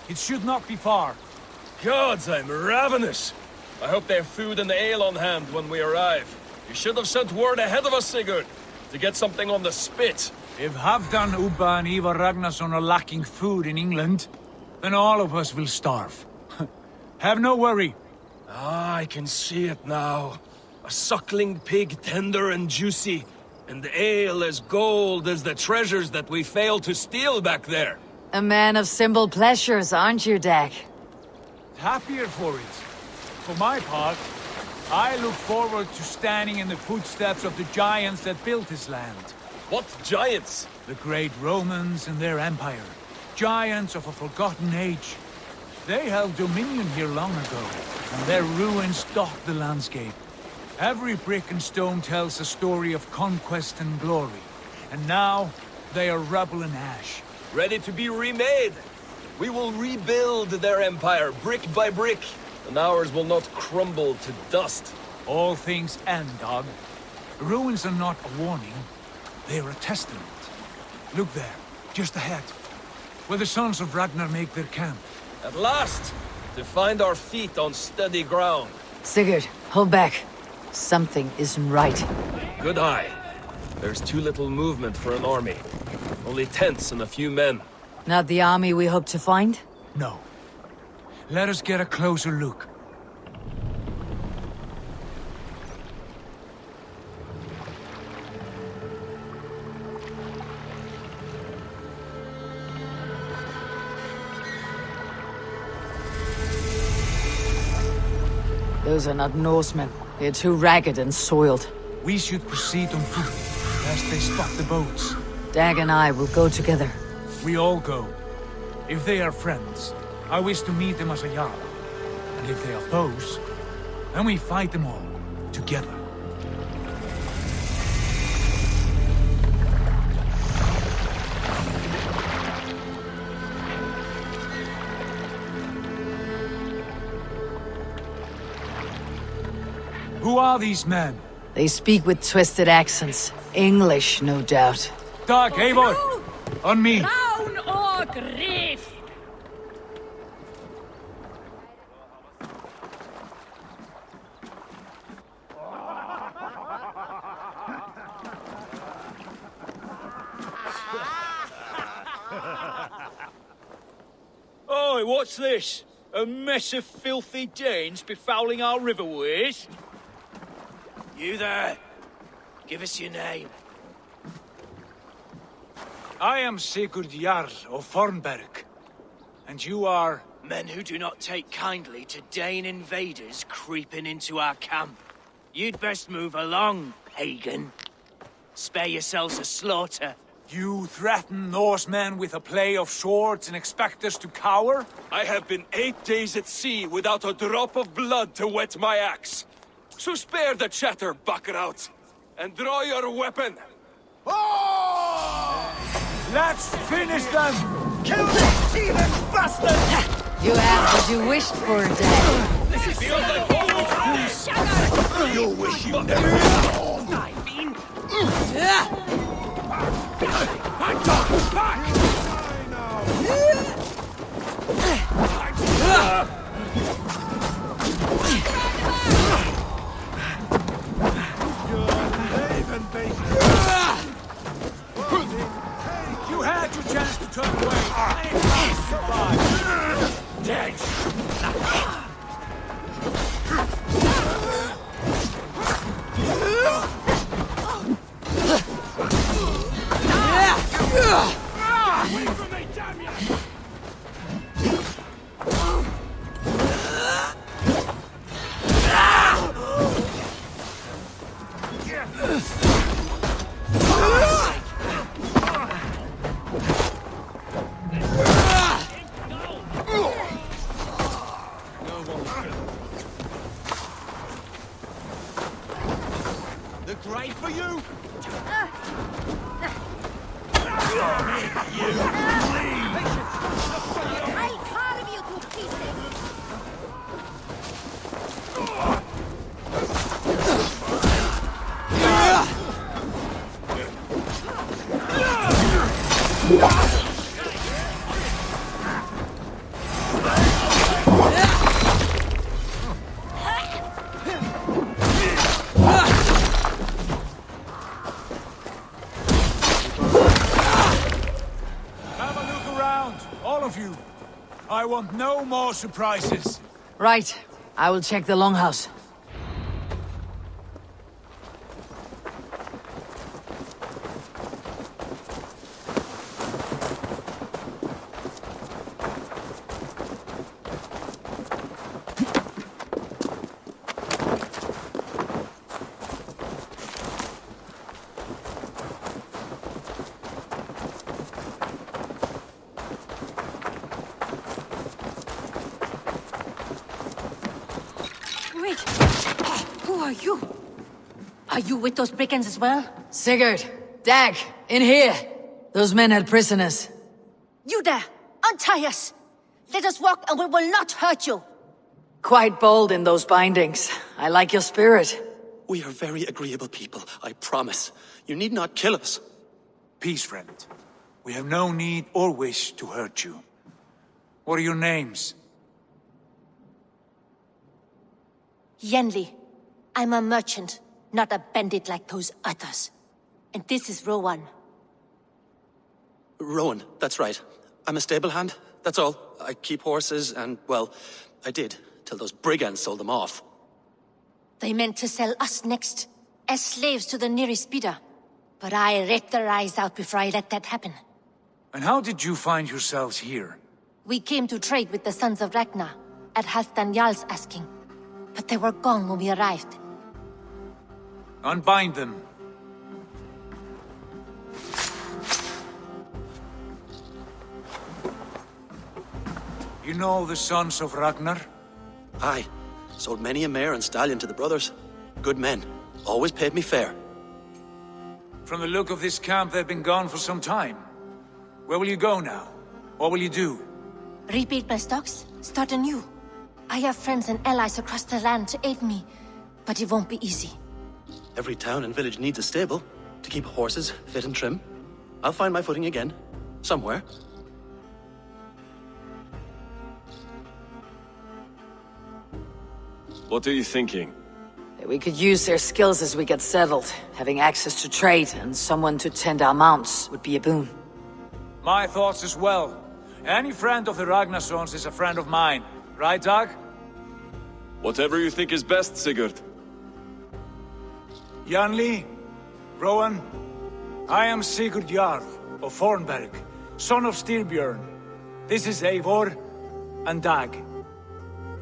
It should not be far. Gods, I'm ravenous. I hope they have food and ale on hand when we arrive. You should have sent word ahead of us, Sigurd, to get something on the spit. If Halfdan, Ubba and Eivor Ragnarsson are lacking food in England, then all of us will starve. Have no worry. Ah, I can see it now. A suckling pig, tender and juicy. And the ale as gold as the treasures that we failed to steal back there. A man of simple pleasures, aren't you, Dag? Happier for it. For my part, I look forward to standing in the footsteps of the giants that built this land. What giants? The great Romans and their empire. Giants of a forgotten age. They held dominion here long ago, and their ruins dot the landscape. Every brick and stone tells a story of conquest and glory. And now, they are rubble and ash. Ready to be remade. We will rebuild their empire, brick by brick, and ours will not crumble to dust. All things end, Dog. Ruins are not a warning. They are a testament. Look there, just ahead. where the sons of Ragnar make their camp. At last! To find our feet on steady ground. Sigurd, hold back. Something isn't right. Good eye. There's too little movement for an army. Only tents and a few men. Not the army we hope to find? No. Let us get a closer look. Those are not Norsemen. They're too ragged and soiled. We should proceed on foot, lest they spot the boats. Dag and I will go together. We all go. If they are friends, I wish to meet them as a Jarl. And if they are foes, then we fight them all, together. Who are these men? They speak with twisted accents. English, no doubt. Dag, Eivor! On me! Crown or grief! Oi, what's this? A mess of filthy Danes befouling our riverways? You there! Give us your name. I am Sigurd Jarl of Fornberg. And you are... Men who do not take kindly to Dane invaders creeping into our camp. You'd best move along, pagan. Spare yourselves a slaughter. You threaten Norsemen with a play of swords and expect us to cower? I have been 8 days at sea without a drop of blood to wet my axe. So spare the chatter, buckerout, and draw your weapon. Let's finish them! Kill this heathen bastard! You have what you wished for, Dag. This feels like old. You'll wish you never known. You had your chance to turn away. Dead. Wait for me, damn you! The grave for you? I'll carve you to pieces! Have a look around, all of you. I want no more surprises. Right. I will check the longhouse. Wait! Who are you? Are you with those brigands as well? Sigurd! Dag! In here! Those men had prisoners. You there! Untie us! Let us walk and we will not hurt you! Quite bold in those bindings. I like your spirit. We are very agreeable people, I promise. You need not kill us. Peace, friend. We have no need or wish to hurt you. What are your names? Yenli. I'm a merchant, not a bandit like those others. And this is Rowan. Rowan, that's right. I'm a stable hand, that's all. I keep horses and, well, I did, till those brigands sold them off. They meant to sell us next, as slaves to the nearest bidder. But I ripped their eyes out before I let that happen. And how did you find yourselves here? We came to trade with the sons of Ragnar, at Halfdan Jarl's asking. But they were gone when we arrived. Unbind them. You know the sons of Ragnar? Aye. Sold many a mare and stallion to the brothers. Good men. Always paid me fair. From the look of this camp, they've been gone for some time. Where will you go now? What will you do? Rebuild my stocks, start anew. I have friends and allies across the land to aid me, but it won't be easy. Every town and village needs a stable to keep horses fit and trim. I'll find my footing again. Somewhere. What are you thinking? That we could use their skills as we get settled. Having access to trade and someone to tend our mounts would be a boon. My thoughts as well. Any friend of the Ragnarsons is a friend of mine. Right, Dag? Whatever you think is best, Sigurd. Janli, Rowan, I am Sigurd Jarl of Fornberg, son of Styrbjörn. This is Eivor and Dag.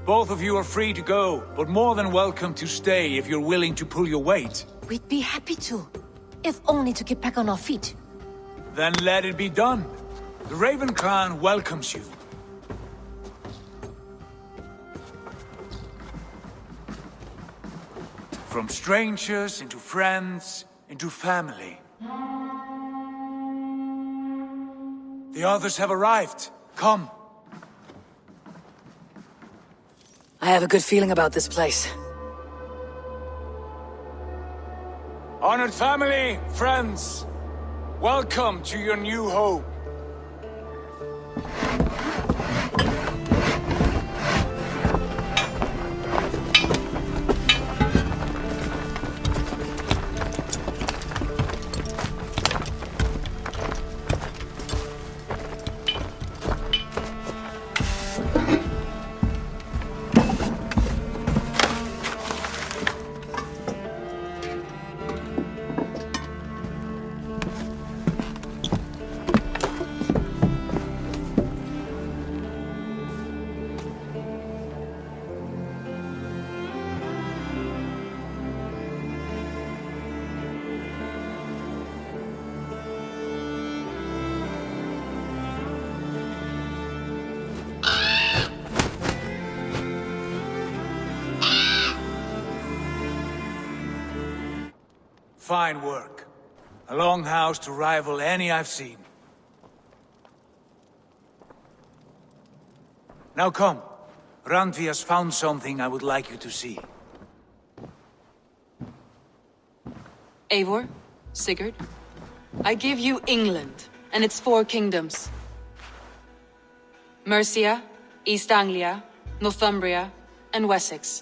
Both of you are free to go, but more than welcome to stay if you're willing to pull your weight. We'd be happy to, if only to get back on our feet. Then let it be done. The Raven clan welcomes you. From strangers into friends, into family. The others have arrived. Come. I have a good feeling about this place. Honored family, friends, welcome to your new home. Fine work. A longhouse to rival any I've seen. Now come. Randvi has found something I would like you to see. Eivor, Sigurd, I give you England and its 4 kingdoms. Mercia, East Anglia, Northumbria, and Wessex.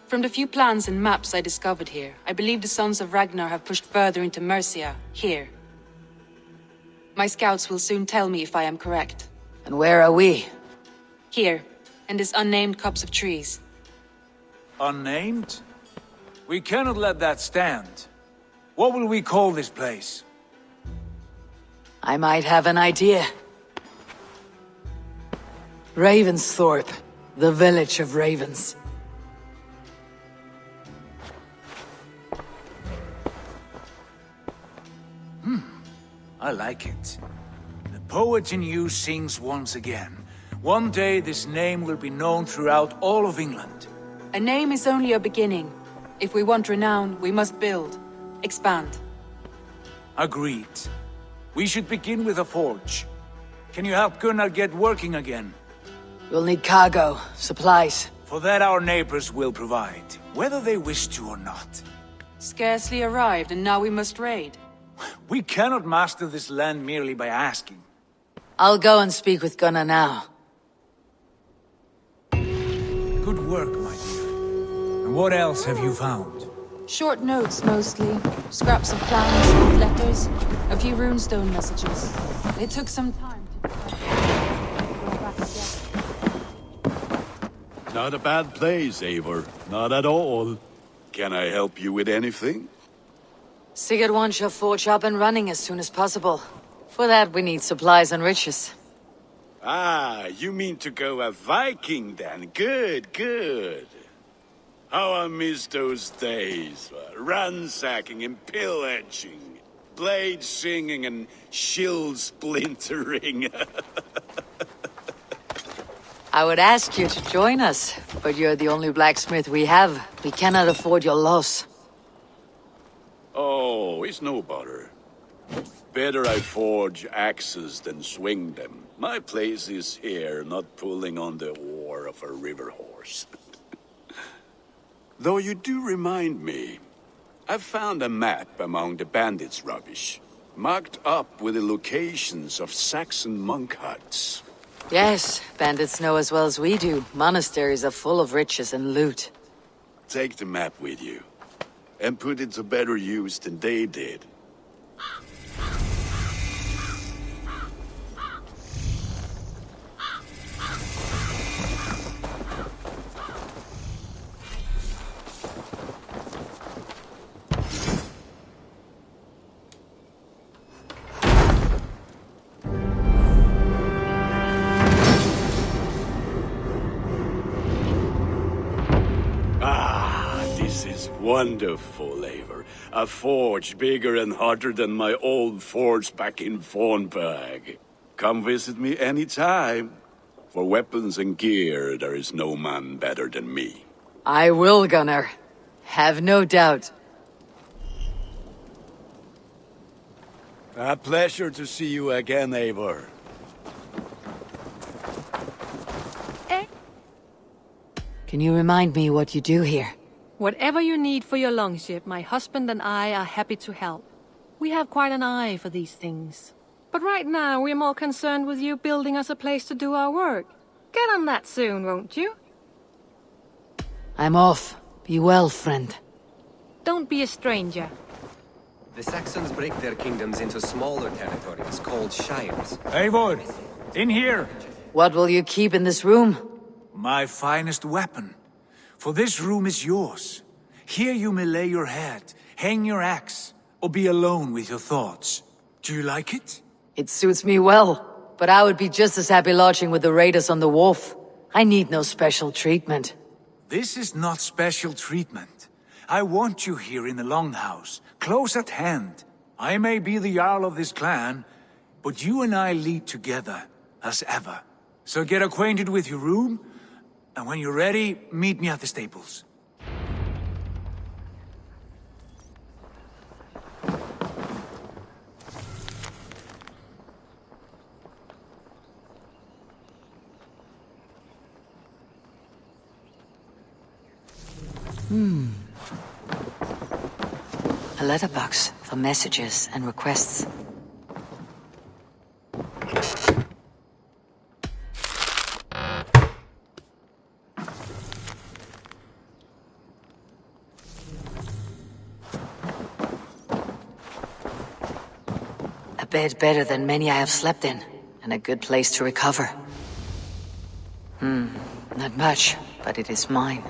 From the few plans and maps I discovered here, I believe the Sons of Ragnar have pushed further into Mercia, here. My scouts will soon tell me if I am correct. And where are we? Here, in this unnamed copse of trees. Unnamed? We cannot let that stand. What will we call this place? I might have an idea. Ravensthorpe, the village of ravens. I like it. The poet in you sings once again. One day this name will be known throughout all of England. A name is only a beginning. If we want renown, we must build, expand. Agreed. We should begin with a forge. Can you help Gunnar get working again? We'll need cargo, supplies. For that our neighbors will provide, whether they wish to or not. Scarcely arrived, and now we must raid. We cannot master this land merely by asking. I'll go and speak with Gunnar now. Good work, my dear. And what else have you found? Short notes, mostly. Scraps of plans, letters, a few runestone messages. It took some time to go back together. Not a bad place, Eivor. Not at all. Can I help you with anything? Sigurd wants your forge up and running as soon as possible. For that, we need supplies and riches. Ah, you mean to go a Viking then? Good, good. How I miss those days. Ransacking and pillaging. Blade singing and shield splintering. I would ask you to join us, but you're the only blacksmith we have. We cannot afford your loss. Oh, it's no bother. Better I forge axes than swing them. My place is here, not pulling on the oar of a river horse. Though you do remind me, I found a map among the bandits' rubbish, marked up with the locations of Saxon monk huts. Yes, bandits know as well as we do. Monasteries are full of riches and loot. Take the map with you, and put it to better use than they did. Wonderful, Eivor. A forge bigger and hotter than my old forge back in Fornburg. Come visit me anytime. For weapons and gear, there is no man better than me. I will, Gunnar. Have no doubt. A pleasure to see you again, Eivor. Can you remind me what you do here? Whatever you need for your longship, my husband and I are happy to help. We have quite an eye for these things. But right now, we're more concerned with you building us a place to do our work. Get on that soon, won't you? I'm off. Be well, friend. Don't be a stranger. The Saxons break their kingdoms into smaller territories called shires. Eivor, in here! What will you keep in this room? My finest weapon. For this room is yours. Here you may lay your head, hang your axe, or be alone with your thoughts. Do you like it? It suits me well, but I would be just as happy lodging with the raiders on the wharf. I need no special treatment. This is not special treatment. I want you here in the Longhouse, close at hand. I may be the Jarl of this clan, but you and I lead together, as ever. So get acquainted with your room, and when you're ready, meet me at the stables. A letterbox for messages and requests. A bed better than many I have slept in, and a good place to recover. Not much, but it is mine.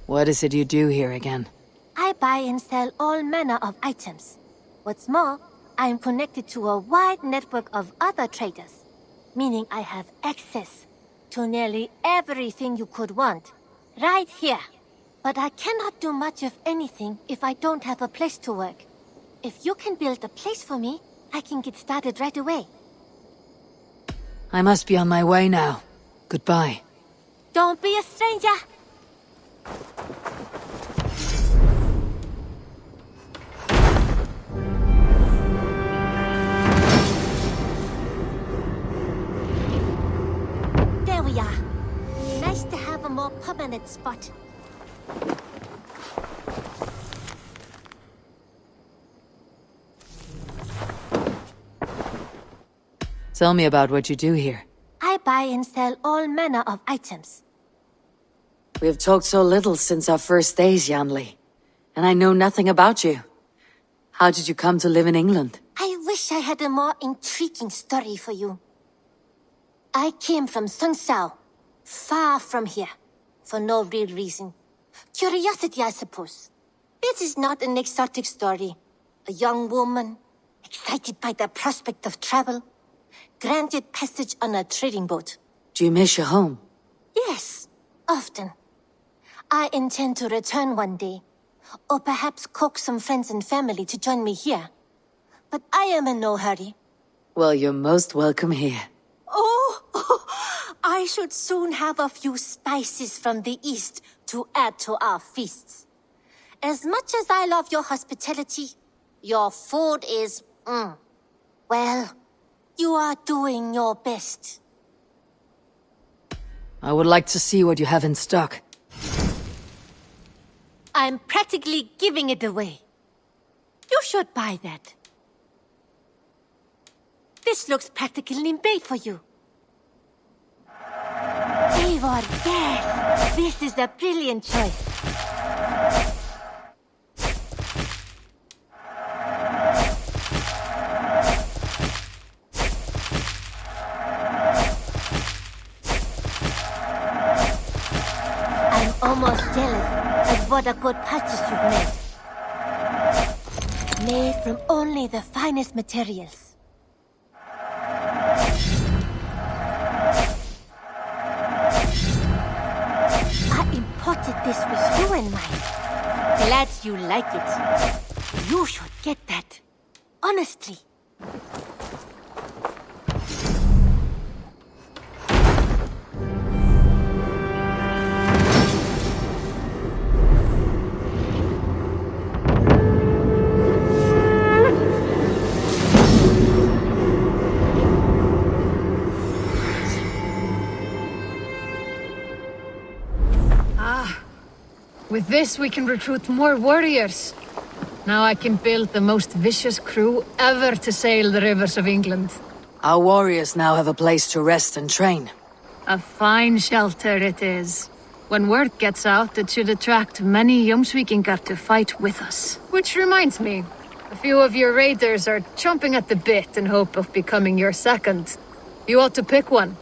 What is it you do here again? I buy and sell all manner of items. What's more, I am connected to a wide network of other traders, meaning I have access to nearly everything you could want, right here. But I cannot do much of anything if I don't have a place to work. If you can build a place for me, I can get started right away. I must be on my way now. Goodbye. Don't be a stranger! There we are. Nice to have a more permanent spot. Tell me about what you do here. I buy and sell all manner of items. We have talked so little since our first days, Janli. And I know nothing about you. How did you come to live in England? I wish I had a more intriguing story for you. I came from Sunsao, far from here, for no real reason. Curiosity, I suppose. This is not an exotic story. A young woman, excited by the prospect of travel, granted passage on a trading boat. Do you miss your home? Yes, often. I intend to return one day, or perhaps coax some friends and family to join me here. But I am in no hurry. Well, you're most welcome here. Oh, I should soon have a few spices from the east to add to our feasts. As much as I love your hospitality, your food is, well, you are doing your best. I would like to see what you have in stock. I'm practically giving it away. You should buy that. This looks practically made for you. Eivor, yes! This is a brilliant choice. I'm almost jealous of what a good purchase you've made. Made from only the finest materials. I imported this with you in mind. Glad you like it. You should get that. Honestly. With this, we can recruit more warriors. Now I can build the most vicious crew ever to sail the rivers of England. Our warriors now have a place to rest and train. A fine shelter it is. When word gets out, it should attract many Jomsvikingar to fight with us. Which reminds me, a few of your raiders are chomping at the bit in hope of becoming your second. You ought to pick one.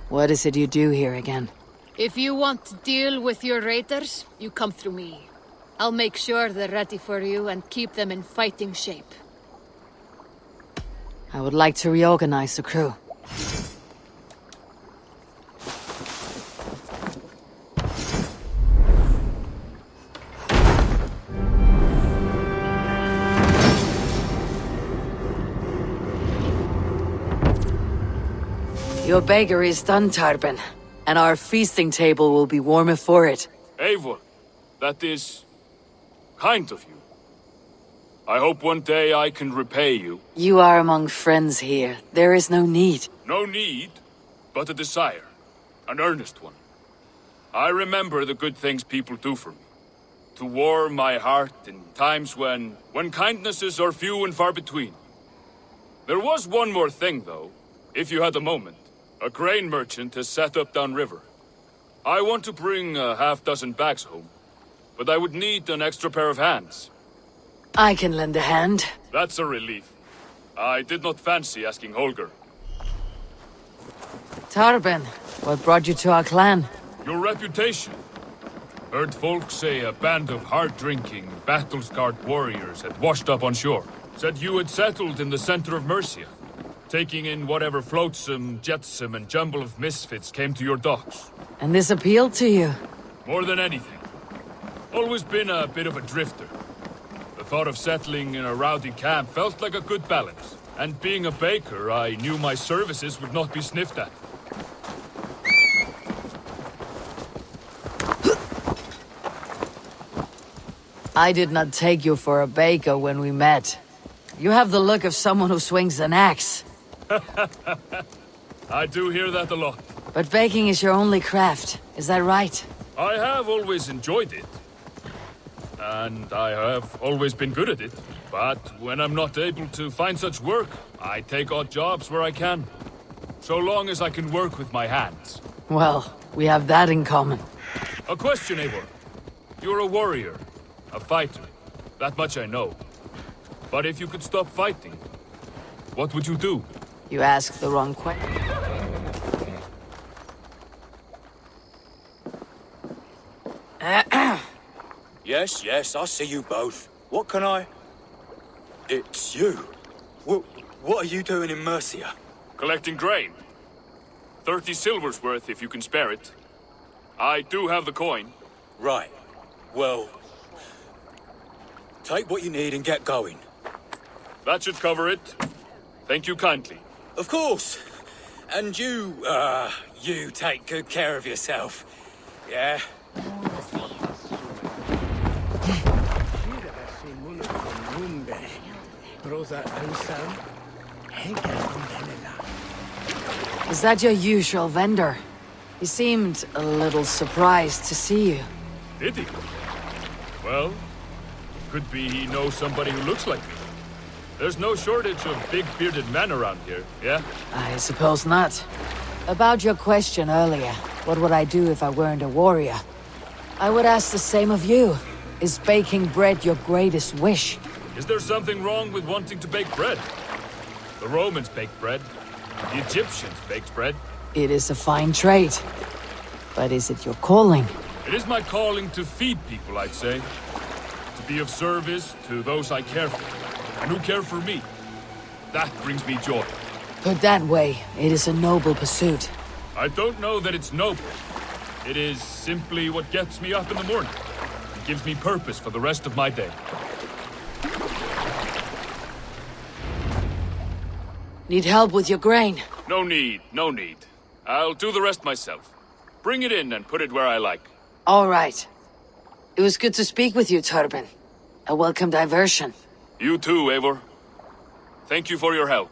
What is it you do here again? If you want to deal with your raiders, you come through me. I'll make sure they're ready for you and keep them in fighting shape. I would like to reorganize the crew. Your bakery is done, Tarben, and our feasting table will be warmer for it. Eivor, that is kind of you. I hope one day I can repay you. You are among friends here. There is no need. No need, but a desire. An earnest one. I remember the good things people do for me. To warm my heart in times when kindnesses are few and far between. There was one more thing, though, if you had a moment. A grain merchant has set up downriver. I want to bring a half-dozen bags home, but I would need an extra pair of hands. I can lend a hand. That's a relief. I did not fancy asking Holger. Tarben, what brought you to our clan? Your reputation. Heard folk say a band of hard-drinking, battle-scarred warriors had washed up on shore. Said you had settled in the center of Mercia, taking in whatever flotsam, jetsam, and jumble of misfits came to your docks. And this appealed to you? More than anything. Always been a bit of a drifter. The thought of settling in a rowdy camp felt like a good balance. And being a baker, I knew my services would not be sniffed at. I did not take you for a baker when we met. You have the look of someone who swings an axe. I do hear that a lot. But baking is your only craft, is that right? I have always enjoyed it. And I have always been good at it. But when I'm not able to find such work, I take odd jobs where I can. So long as I can work with my hands. Well, we have that in common. A question, Eivor. You're a warrior, a fighter. That much I know. But if you could stop fighting, what would you do? You ask the wrong question. Yes, yes, I see you both. What can I... It's you. What are you doing in Mercia? Collecting grain. 30 silver's worth if you can spare it. I do have the coin. Right. Well... take what you need and get going. That should cover it. Thank you kindly. Of course. And you take good care of yourself. Yeah? Is that your usual vendor? He seemed a little surprised to see you. Did he? Well, could be he knows somebody who looks like me. There's no shortage of big bearded men around here, yeah? I suppose not. About your question earlier, what would I do if I weren't a warrior? I would ask the same of you. Is baking bread your greatest wish? Is there something wrong with wanting to bake bread? The Romans baked bread. The Egyptians baked bread. It is a fine trade. But is it your calling? It is my calling to feed people, I'd say. To be of service to those I care for, and who care for me. That brings me joy. Put that way, it is a noble pursuit. I don't know that it's noble. It is simply what gets me up in the morning. It gives me purpose for the rest of my day. Need help with your grain? No need, no need. I'll do the rest myself. Bring it in and put it where I like. All right. It was good to speak with you, Torben. A welcome diversion. You too, Eivor. Thank you for your help.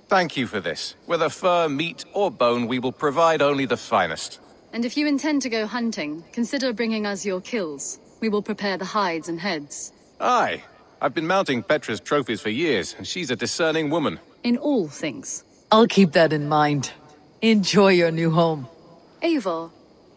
Thank you for this. Whether fur, meat, or bone, we will provide only the finest. And if you intend to go hunting, consider bringing us your kills. We will prepare the hides and heads. Aye. I've been mounting Petra's trophies for years, and she's a discerning woman. In all things. I'll keep that in mind. Enjoy your new home. Eivor,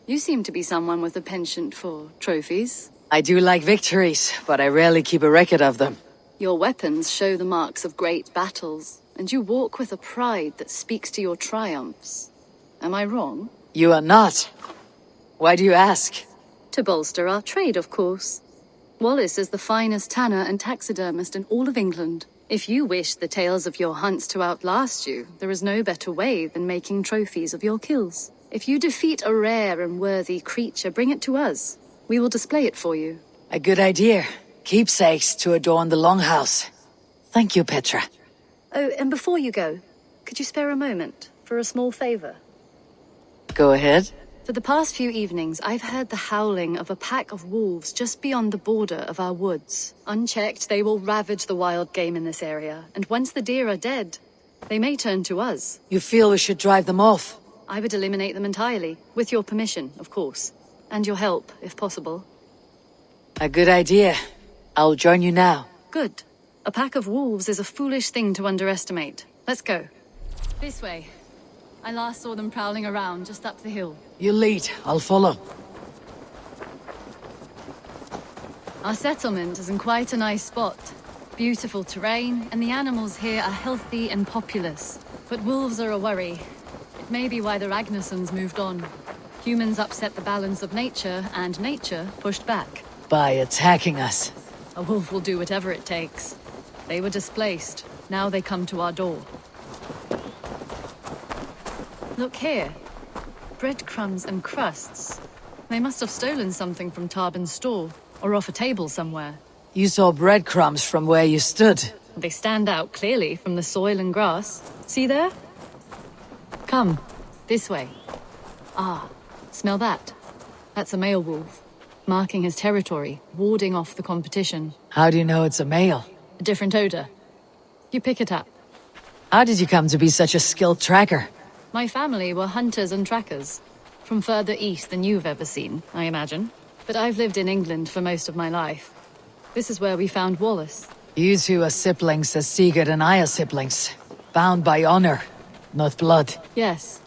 you seem to be someone with a penchant for trophies. I do like victories, but I rarely keep a record of them. Your weapons show the marks of great battles. And you walk with a pride that speaks to your triumphs. Am I wrong? You are not. Why do you ask? To bolster our trade, of course. Wallace is the finest tanner and taxidermist in all of England. If you wish the tales of your hunts to outlast you, there is no better way than making trophies of your kills. If you defeat a rare and worthy creature, bring it to us. We will display it for you. A good idea. Keepsakes to adorn the longhouse. Thank you, Petra. Oh, and before you go, could you spare a moment for a small favor? Go ahead. For the past few evenings, I've heard the howling of a pack of wolves just beyond the border of our woods. Unchecked, they will ravage the wild game in this area, and once the deer are dead, they may turn to us. You feel we should drive them off? I would eliminate them entirely, with your permission, of course. And your help, if possible. A good idea. I'll join you now. Good. A pack of wolves is a foolish thing to underestimate. Let's go. This way. I last saw them prowling around just up the hill. You lead. I'll follow. Our settlement is in quite a nice spot. Beautiful terrain, and the animals here are healthy and populous. But wolves are a worry. It may be why the Ragnarsons moved on. Humans upset the balance of nature, and nature pushed back. By attacking us. A wolf will do whatever it takes. They were displaced. Now they come to our door. Look here. Breadcrumbs and crusts. They must have stolen something from Tarbin's store, or off a table somewhere. You saw breadcrumbs from where you stood. They stand out clearly from the soil and grass. See there? Come, this way. Ah, smell that? That's a male wolf, marking his territory, warding off the competition. How do you know it's a male? A different odor. You pick it up. How did you come to be such a skilled tracker? My family were hunters and trackers. From further east than you've ever seen, I imagine. But I've lived in England for most of my life. This is where we found Wallace. You two are siblings as Sigurd and I are siblings. Bound by honor, not blood. Yes.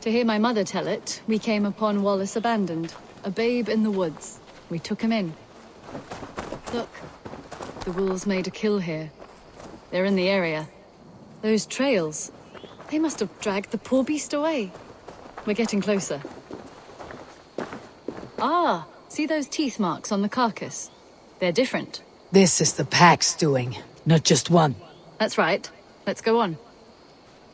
To hear my mother tell it, we came upon Wallace abandoned. A babe in the woods. We took him in. Look. The wolves made a kill here. They're in the area. Those trails. They must have dragged the poor beast away. We're getting closer. Ah, see those teeth marks on the carcass? They're different. This is the pack's doing, not just one. That's right. Let's go on.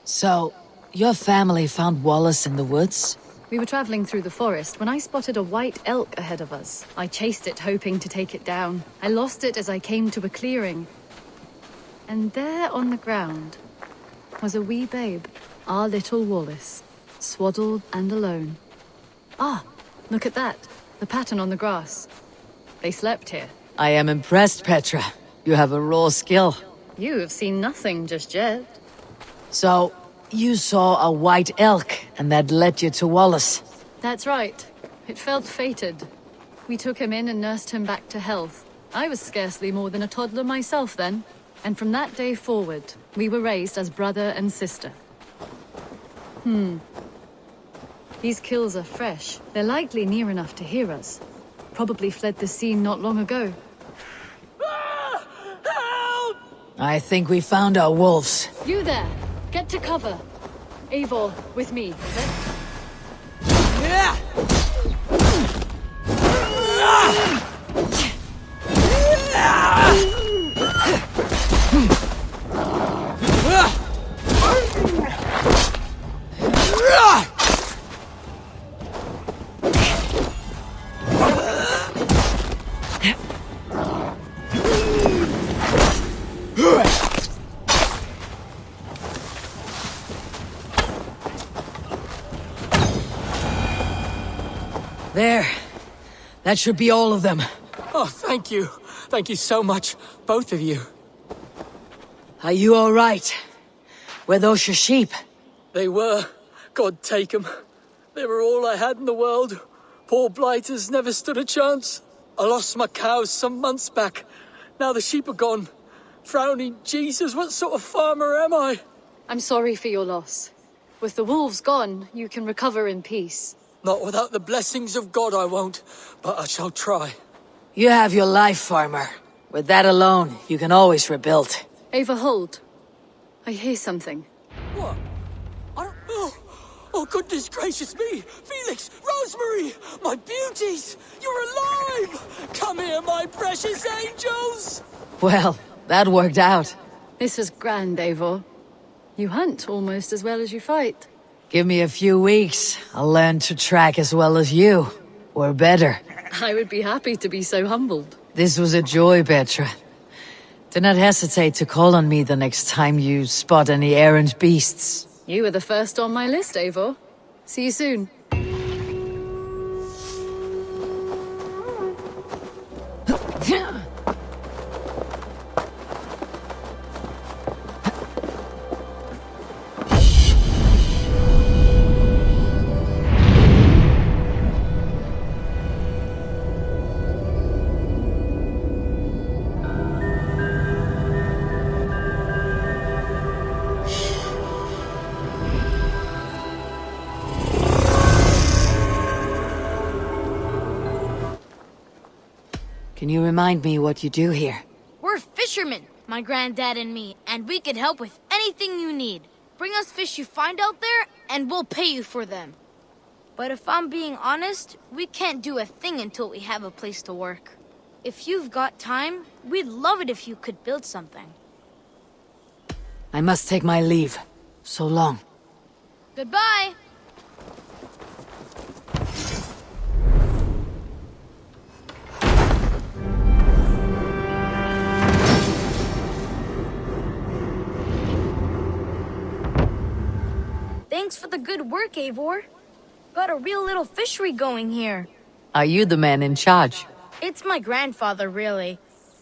So, your family found Wallace in the woods? We were traveling through the forest when I spotted a white elk ahead of us. I chased it, hoping to take it down. I lost it as I came to a clearing. And there on the ground was a wee babe, our little Wallace, swaddled and alone. Ah, look at that. The pattern on the grass. They slept here. I am impressed, Petra. You have a raw skill. You have seen nothing just yet. So, you saw a white elk, and that led you to Wallace? That's right. It felt fated. We took him in and nursed him back to health. I was scarcely more than a toddler myself then. And from that day forward, we were raised as brother and sister. These kills are fresh. They're likely near enough to hear us. Probably fled the scene not long ago. Help! I think we found our wolves. You there! Get to cover. Eivor, with me, There. That should be all of them. Oh, thank you. Thank you so much, both of you. Are you all right? Were those your sheep? They were. God take them. They were all I had in the world. Poor blighters never stood a chance. I lost my cows some months back. Now the sheep are gone. Frowning Jesus, what sort of farmer am I? I'm sorry for your loss. With the wolves gone, you can recover in peace. Not without the blessings of God I won't, but I shall try. You have your life, farmer. With that alone, you can always rebuild. Eivor, hold. I hear something. What? Oh, goodness gracious me! Felix! Rosemary! My beauties! You're alive! Come here, my precious angels! Well, that worked out. This is grand, Eivor. You hunt almost as well as you fight. Give me a few weeks. I'll learn to track as well as you. Or better. I would be happy to be so humbled. This was a joy, Petra. Do not hesitate to call on me the next time you spot any errant beasts. You were the first on my list, Eivor. See you soon. Can you remind me what you do here? We're fishermen, my granddad and me, and we can help with anything you need. Bring us fish you find out there, and we'll pay you for them. But if I'm being honest, we can't do a thing until we have a place to work. If you've got time, we'd love it if you could build something. I must take my leave. So long. Goodbye! Thanks for the good work, Eivor. Got a real little fishery going here. Are you the man in charge? It's my grandfather, really.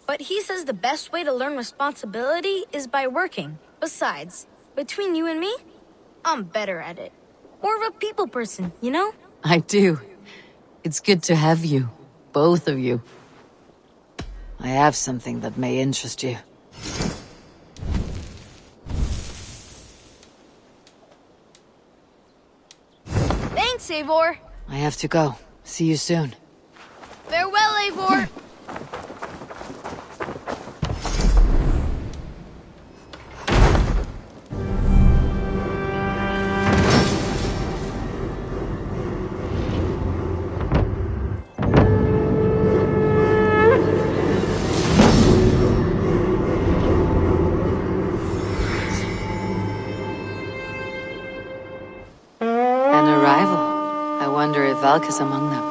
But he says the best way to learn responsibility is by working. Besides, between you and me, I'm better at it. More of a people person, you know? I do. It's good to have you. Both of you. I have something that may interest you. Thanks, Eivor. I have to go. See you soon. Farewell, Eivor. An arrival. I wonder if Valka's among them.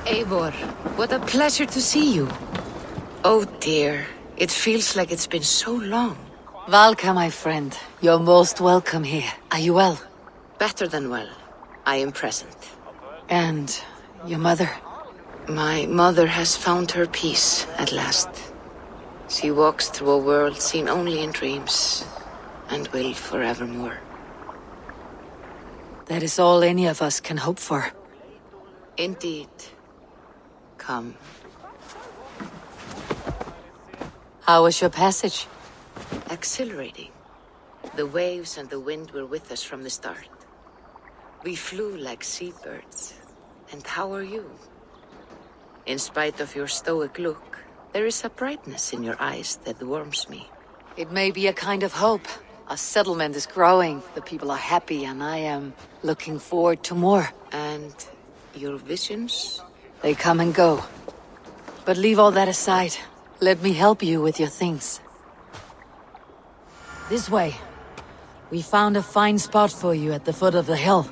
Eivor, what a pleasure to see you. Oh dear, it feels like it's been so long. Valka, my friend, you're most welcome here. Are you well? Better than well. I am present. And your mother? My mother has found her peace at last. She walks through a world seen only in dreams, and will forevermore. That is all any of us can hope for. Indeed. Come. How was your passage? Exhilarating. The waves and the wind were with us from the start. We flew like seabirds. And how are you? In spite of your stoic look, there is a brightness in your eyes that warms me. It may be a kind of hope. Our settlement is growing, the people are happy, and I am looking forward to more. And your visions? They come and go. But leave all that aside. Let me help you with your things. This way. We found a fine spot for you at the foot of the hill.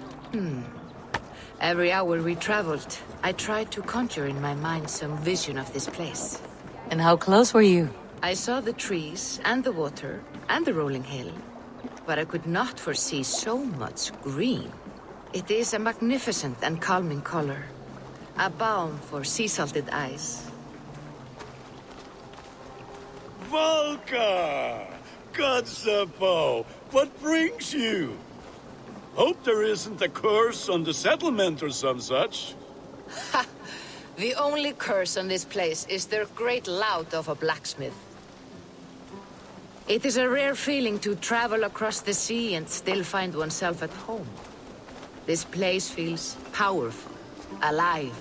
Every hour we traveled, I tried to conjure in my mind some vision of this place. And how close were you? I saw the trees, and the water, and the rolling hill. But I could not foresee so much green. It is a magnificent and calming color. A balm for sea-salted eyes. Valka! Godsapo! What brings you? Hope there isn't a curse on the settlement or some such. Ha! The only curse on this place is their great lout of a blacksmith. It is a rare feeling to travel across the sea and still find oneself at home. This place feels powerful, alive.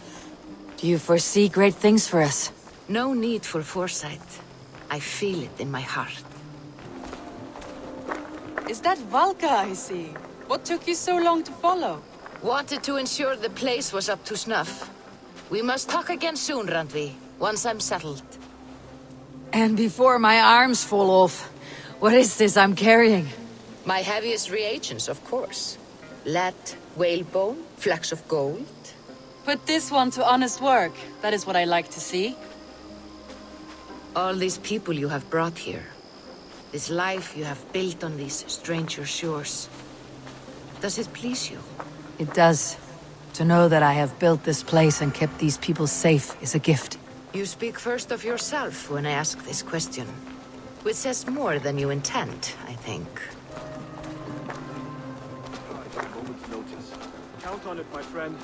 Do you foresee great things for us? No need for foresight. I feel it in my heart. Is that Valka I see? What took you so long to follow? Wanted to ensure the place was up to snuff. We must talk again soon, Randvi, once I'm settled. And before my arms fall off, what is this I'm carrying? My heaviest reagents, of course. Lead, whalebone, flecks of gold. Put this one to honest work. That is what I like to see. All these people you have brought here. This life you have built on these stranger shores. Does it please you? It does. To know that I have built this place and kept these people safe is a gift. You speak first of yourself when I ask this question. Which says more than you intend, I think. Count on it, my friend.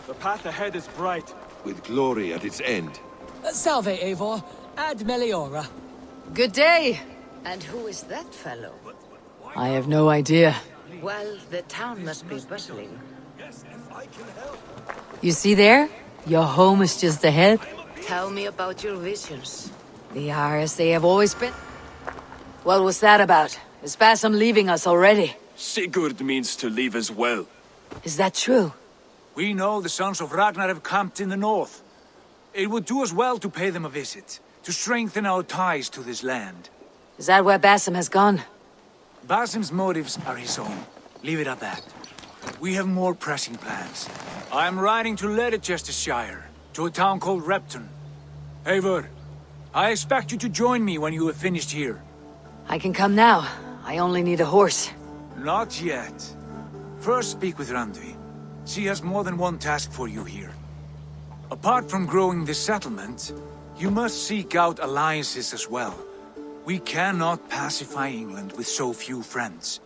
The path ahead is bright. With glory at its end. Salve, Eivor. Ad Meliora. Good day! And who is that fellow? I have no idea. Well, the town must be bustling. You see there? Your home is just ahead. Tell me about your visions. They are as they have always been. What was that about? Is Basim leaving us already? Sigurd means to leave as well. Is that true? We know the sons of Ragnar have camped in the north. It would do us well to pay them a visit, to strengthen our ties to this land. Is that where Basim has gone? Basim's motives are his own. Leave it at that. We have more pressing plans. I am riding to Leicestershire, to a town called Repton. Eivor, I expect you to join me when you have finished here. I can come now. I only need a horse. Not yet. First speak with Randvi. She has more than one task for you here. Apart from growing this settlement, you must seek out alliances as well. We cannot pacify England with so few friends.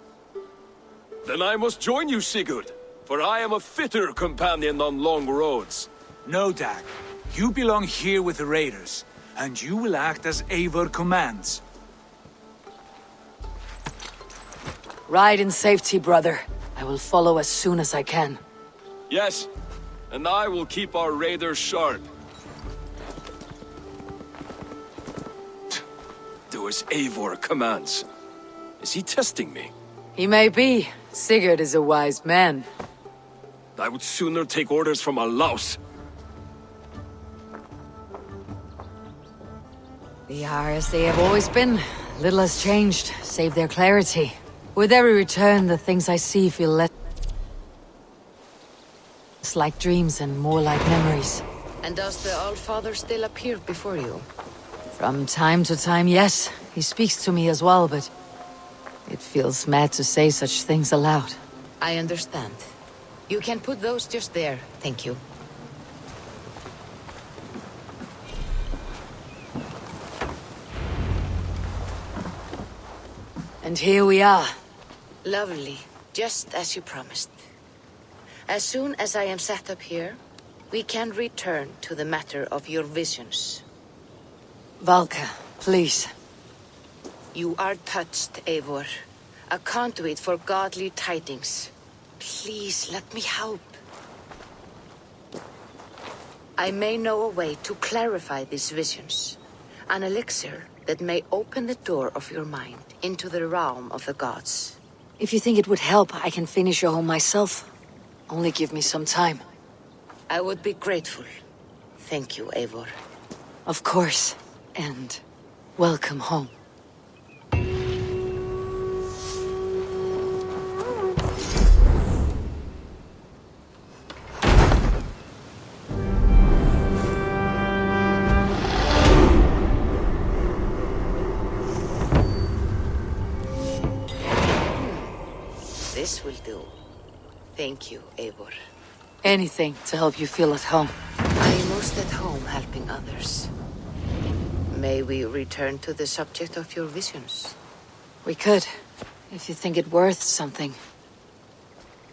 Then I must join you, Sigurd, for I am a fitter companion on long roads. No, Dag. You belong here with the raiders, and you will act as Eivor commands. Ride in safety, brother. I will follow as soon as I can. Yes, and I will keep our raiders sharp. Do as Eivor commands. Is he testing me? He may be. Sigurd is a wise man. I would sooner take orders from a louse. They are as they have always been. Little has changed, save their clarity. With every return, the things I see feel less like dreams and more like memories. And does the Allfather still appear before you? From time to time, yes. He speaks to me as well, but it feels mad to say such things aloud. I understand. You can put those just there, thank you. And here we are. Lovely, just as you promised. As soon as I am set up here, we can return to the matter of your visions. Valka, please. You are touched, Eivor. A conduit for godly tidings. Please, let me help. I may know a way to clarify these visions. An elixir that may open the door of your mind into the realm of the gods. If you think it would help, I can finish your home myself. Only give me some time. I would be grateful. Thank you, Eivor. Of course. And welcome home. This will do. Thank you, Eivor. Anything to help you feel at home. I am most at home helping others. May we return to the subject of your visions? We could, if you think it worth something.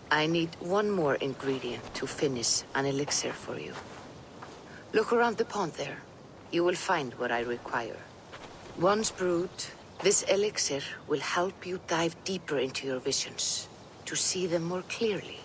I need one more ingredient to finish an elixir for you. Look around the pond there. You will find what I require. Once brewed, this elixir will help you dive deeper into your visions, to see them more clearly.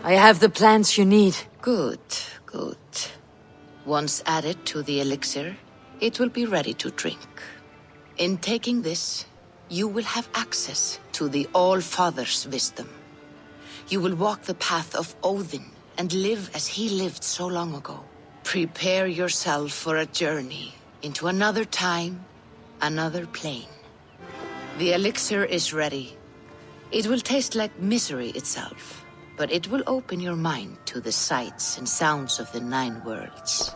I have the plants you need. Good, good. Once added to the elixir, it will be ready to drink. In taking this, you will have access to the All-Father's wisdom. You will walk the path of Odin and live as he lived so long ago. Prepare yourself for a journey into another time, another plane. The elixir is ready. It will taste like misery itself, but it will open your mind to the sights and sounds of the 9 worlds.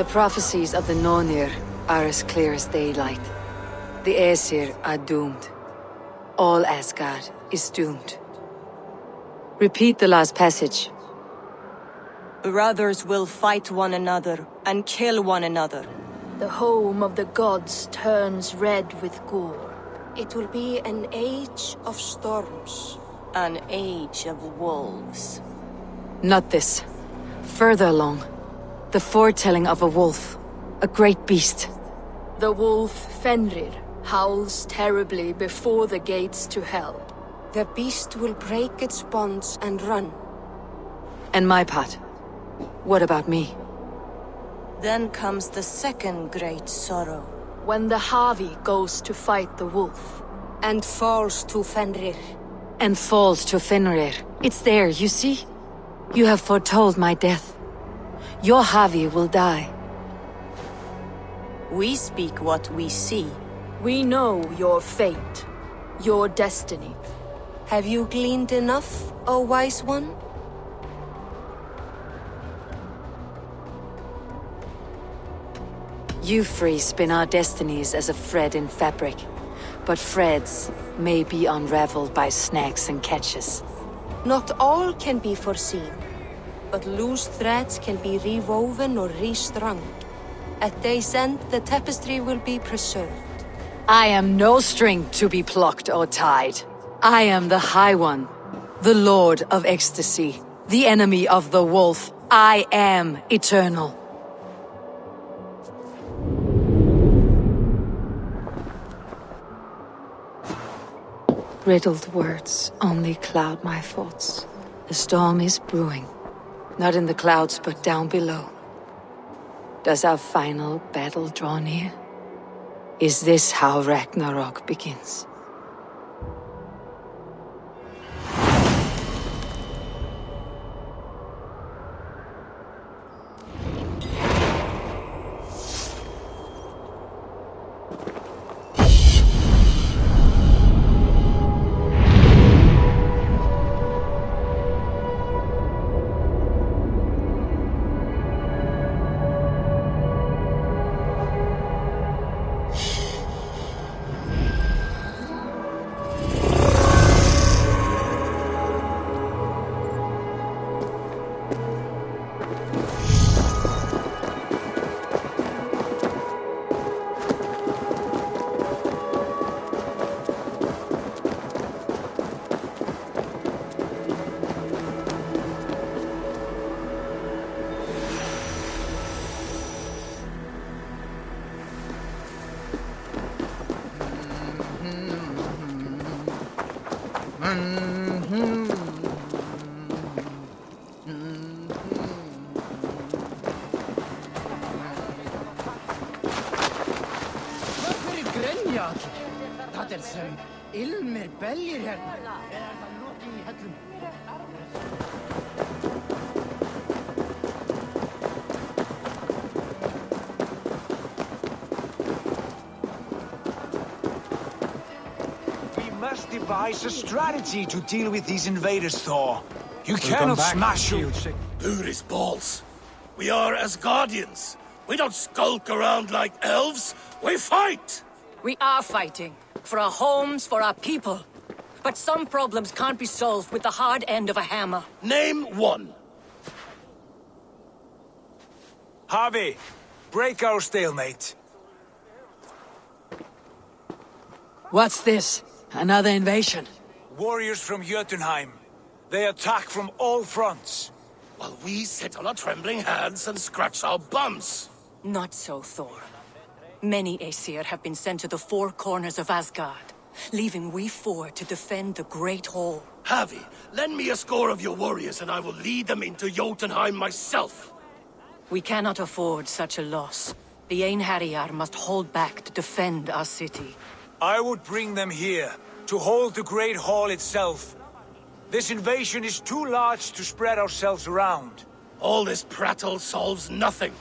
The prophecies of the Nornir are as clear as daylight. The Aesir are doomed. All Asgard is doomed. Repeat the last passage. Brothers will fight one another and kill one another. The home of the gods turns red with gore. It will be an age of storms. An age of wolves. Not this. Further along. The foretelling of a wolf. A great beast. The wolf Fenrir howls terribly before the gates to hell. The beast will break its bonds and run. And my part? What about me? Then comes the second great sorrow. When the Havi goes to fight the wolf. And falls to Fenrir. And falls to Fenrir. It's there, you see? You have foretold my death. Your Havi will die. We speak what we see. We know your fate. Your destiny. Have you gleaned enough, O wise one? You three spin our destinies as a thread in fabric. But threads may be unraveled by snags and catches. Not all can be foreseen. But loose threads can be rewoven or restrung. At day's end, the tapestry will be preserved. I am no string to be plucked or tied. I am the High One, the Lord of Ecstasy, the enemy of the wolf. I am eternal. Riddled words only cloud my thoughts. The storm is brewing. Not in the clouds, but down below. Does our final battle draw near? Is this how Ragnarok begins? Það sem ilmir beljir hérna. Er það lokið í hellum? We must devise a strategy to deal with these invaders, Thor. You cannot smash them. Buris balls. We are Asgardians. We don't skulk around like elves. We fight! We are fighting. For our homes, for our people. But some problems can't be solved with the hard end of a hammer. Name one. Harvey, break our stalemate. What's this? Another invasion? Warriors from Jotunheim. They attack from all fronts. While we sit on our trembling hands and scratch our bums. Not so, Thor. Many Aesir have been sent to the four corners of Asgard, leaving we four to defend the Great Hall. Havi, lend me a score of your warriors and I will lead them into Jotunheim myself. We cannot afford such a loss. The Einherjar must hold back to defend our city. I would bring them here, to hold the Great Hall itself. This invasion is too large to spread ourselves around. All this prattle solves nothing.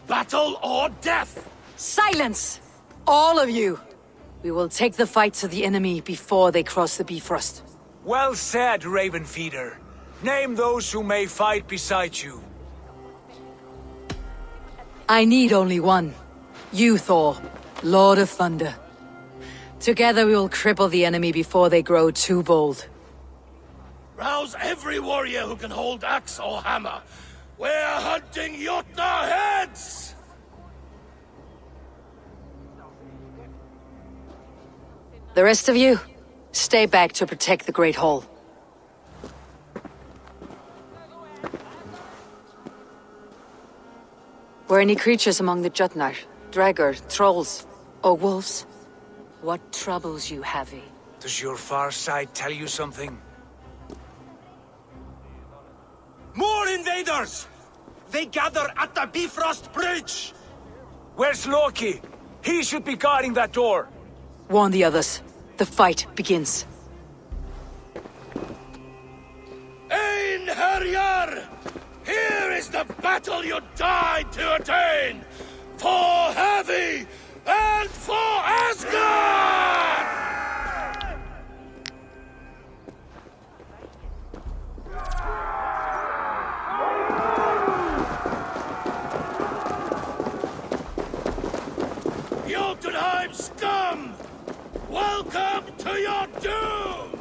Battle or death! Silence! All of you! We will take the fight to the enemy before they cross the Bifrost. Well said, Ravenfeeder. Name those who may fight beside you. I need only one. You, Thor, Lord of Thunder. Together we will cripple the enemy before they grow too bold. Rouse every warrior who can hold axe or hammer. We're hunting Jotnar heads! The rest of you, stay back to protect the Great Hall. Were any creatures among the Jotnar? Draugr, trolls, or wolves? What troubles you, Havi? Does your far side tell you something? More invaders! They gather at the Bifrost Bridge! Where's Loki? He should be guarding that door. Warn the others. The fight begins. Einherjar! Here is the battle you died to attain! For Havi and for Asgard! Jotunheim scum! Welcome to your doom!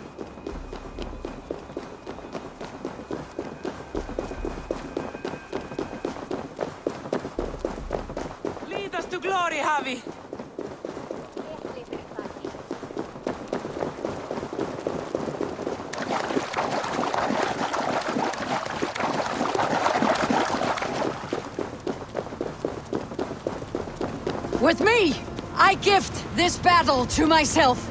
Lead us to glory, Havi! With me, I gift this battle to myself.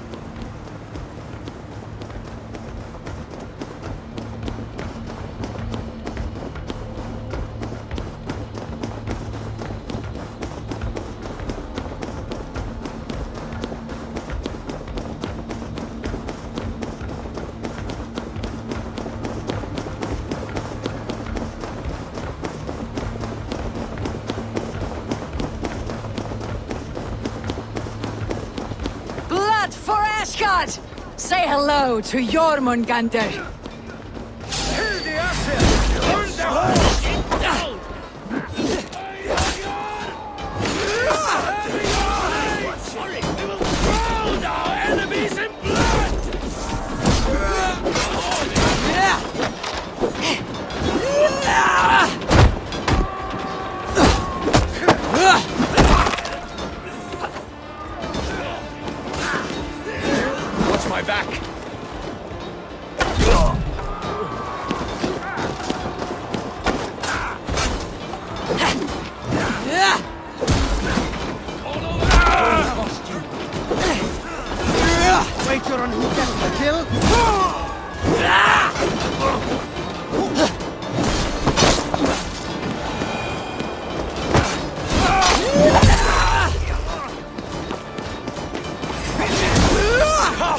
Asgard! Say hello to Jormungandr! Kill the asses! Burn the horse! Down! We will drown our enemies in blood! Watch my back. Wager on who gets the kill?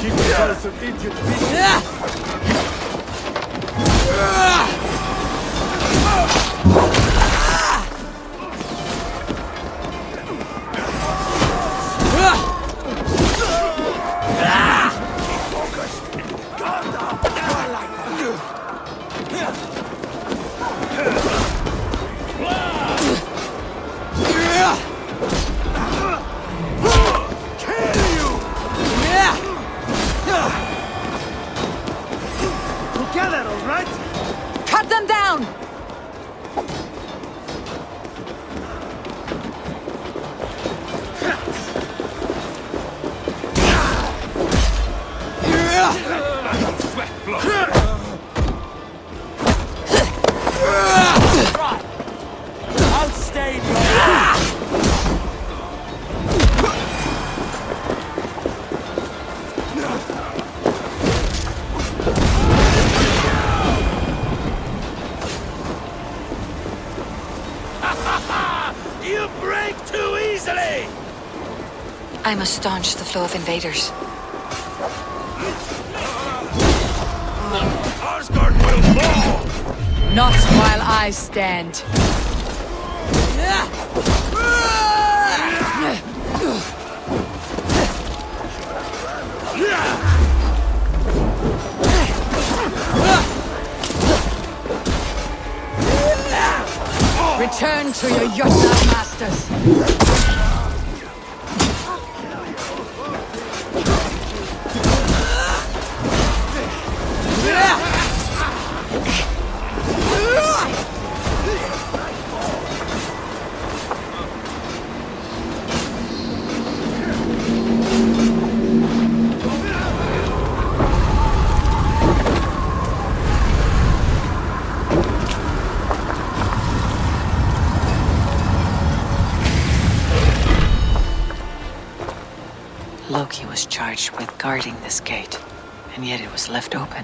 Keep yourself an idiot Together, all right? Cut them down! Outstayed! You break too easily! I must staunch the flow of invaders. Asgard will fall! Not while I stand. Return to your Jotnar masters. Loki was charged with guarding this gate, and yet it was left open.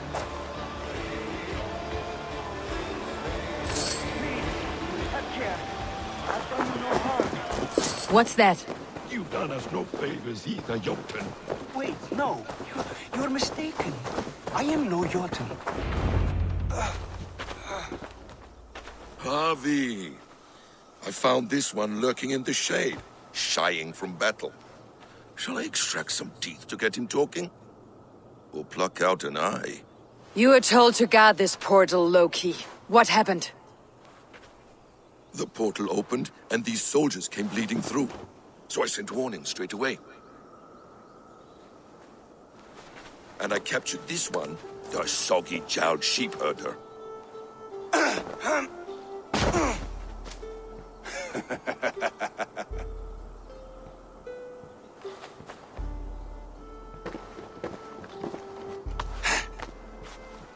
What's that? You've done us no favors either, Jotun. Wait, no. You're mistaken. I am no Jotun. Harvey! I found this one lurking in the shade, shying from battle. Shall I extract some teeth to get him talking? Or pluck out an eye? You were told to guard this portal, Loki. What happened? The portal opened, and these soldiers came bleeding through. So I sent warning straight away. And I captured this one, the soggy-jowled sheep herder.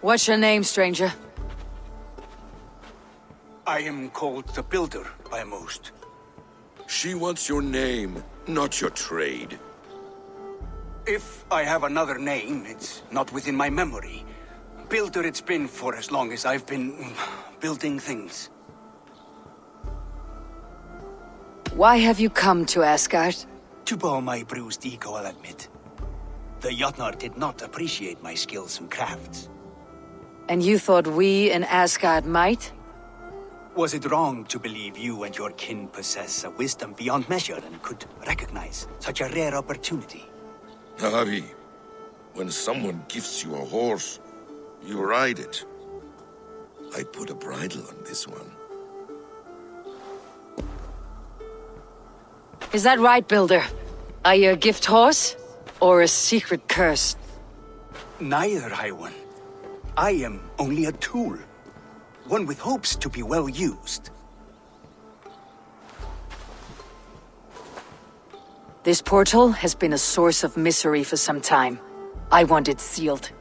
What's your name, stranger? I am called the Builder by most. She wants your name, not your trade. If I have another name, it's not within my memory. Builder it's been for as long as I've been building things. Why have you come to Asgard? To bow my bruised ego, I'll admit. The Jotnar did not appreciate my skills and crafts. And you thought we in Asgard might? Was it wrong to believe you and your kin possess a wisdom beyond measure and could recognize such a rare opportunity? Harvey, when someone gifts you a horse, you ride it. I put a bridle on this one. Is that right, Builder? Are you a gift horse? Or a secret curse? Neither, High One. I am only a tool. One with hopes to be well used. This portal has been a source of misery for some time. I want it sealed.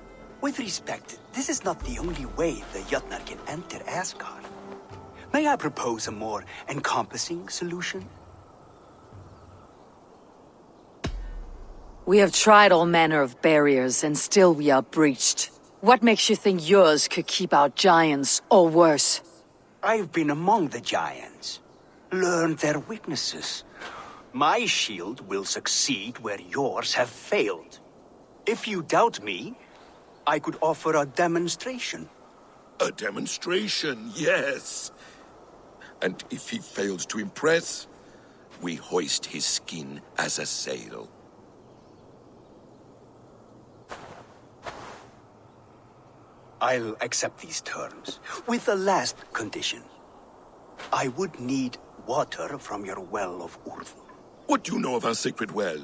With respect, this is not the only way the Jotnar can enter Asgard. May I propose a more encompassing solution? We have tried all manner of barriers, and still we are breached. What makes you think yours could keep out giants, or worse? I've been among the giants, learned their weaknesses. My shield will succeed where yours have failed. If you doubt me, I could offer a demonstration. A demonstration, yes. And if he fails to impress, we hoist his skin as a sail. I'll accept these terms, with the last condition. I would need water from your well of Urthur. What do you know of our sacred well?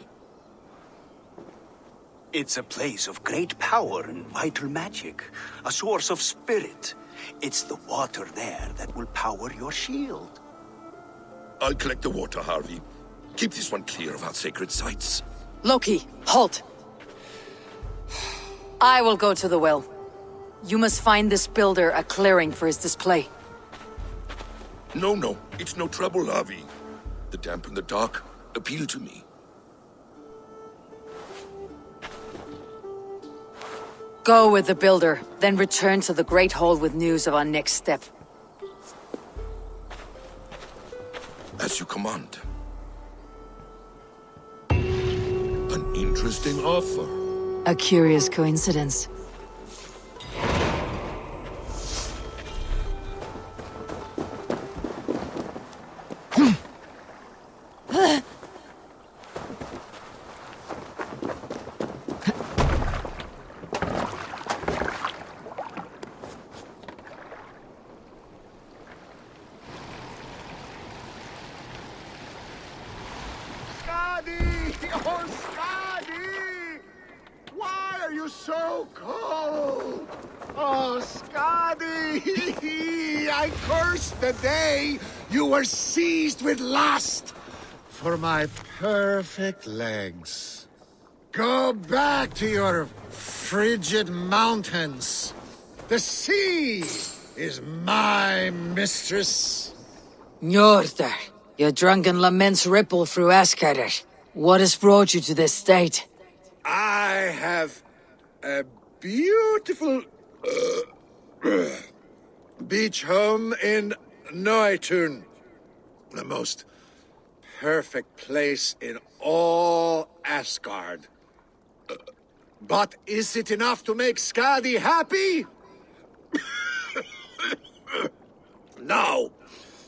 It's a place of great power and vital magic, a source of spirit. It's the water there that will power your shield. I'll collect the water, Harvey. Keep this one clear of our sacred sites. Loki, halt! I will go to the well. You must find this builder a clearing for his display. No, it's no trouble, Harvey. The damp and the dark appeal to me. Go with the builder, then return to the Great Hall with news of our next step. As you command. An interesting offer. A curious coincidence. Why are you so cold? Oh, Skadi! I curse the day you were seized with lust for my perfect legs. Go back to your frigid mountains. The sea is my mistress. Njordr, your drunken laments ripple through Asgard. What has brought you to this state? I have a beautiful beach home in Noitun. The most perfect place in all Asgard. But is it enough to make Skadi happy? No.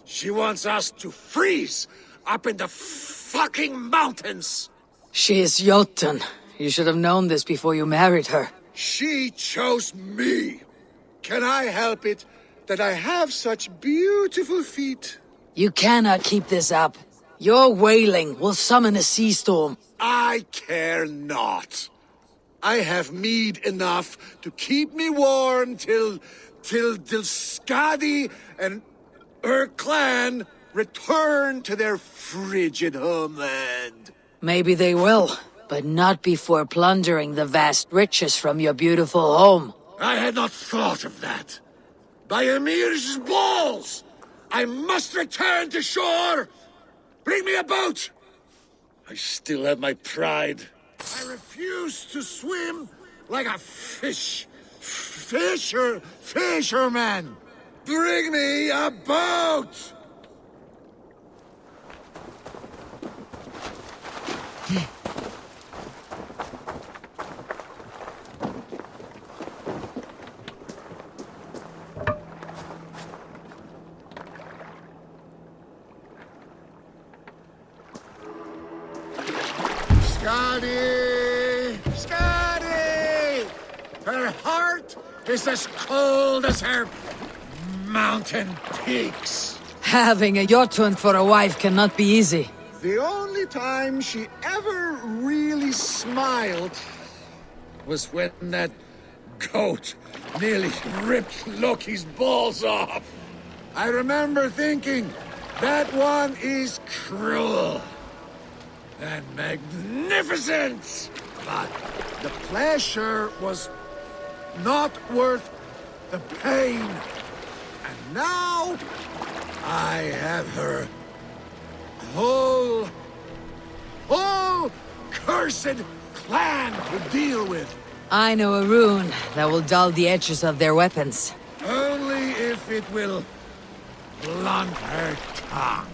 She wants us to freeze up in the fucking mountains. She is Jotun. You should have known this before you married her. She chose me. Can I help it that I have such beautiful feet? You cannot keep this up. Your wailing will summon a sea storm. I care not. I have mead enough to keep me warm till Skadi and her clan return to their frigid homeland. Maybe they will, but not before plundering the vast riches from your beautiful home. I had not thought of that. By Emir's balls! I must return to shore! Bring me a boat! I still have my pride. I refuse to swim like a fisherman! Bring me a boat! Skadi! Skadi! Her heart is as cold as her mountain peaks. Having a Jotun for a wife cannot be easy. The only time she ever really smiled was when that goat nearly ripped Loki's balls off. I remember thinking, that one is cruel and magnificent. But the pleasure was not worth the pain. And now I have her whole cursed clan to deal with. I know a rune that will dull the edges of their weapons. Only if it will blunt her tongue.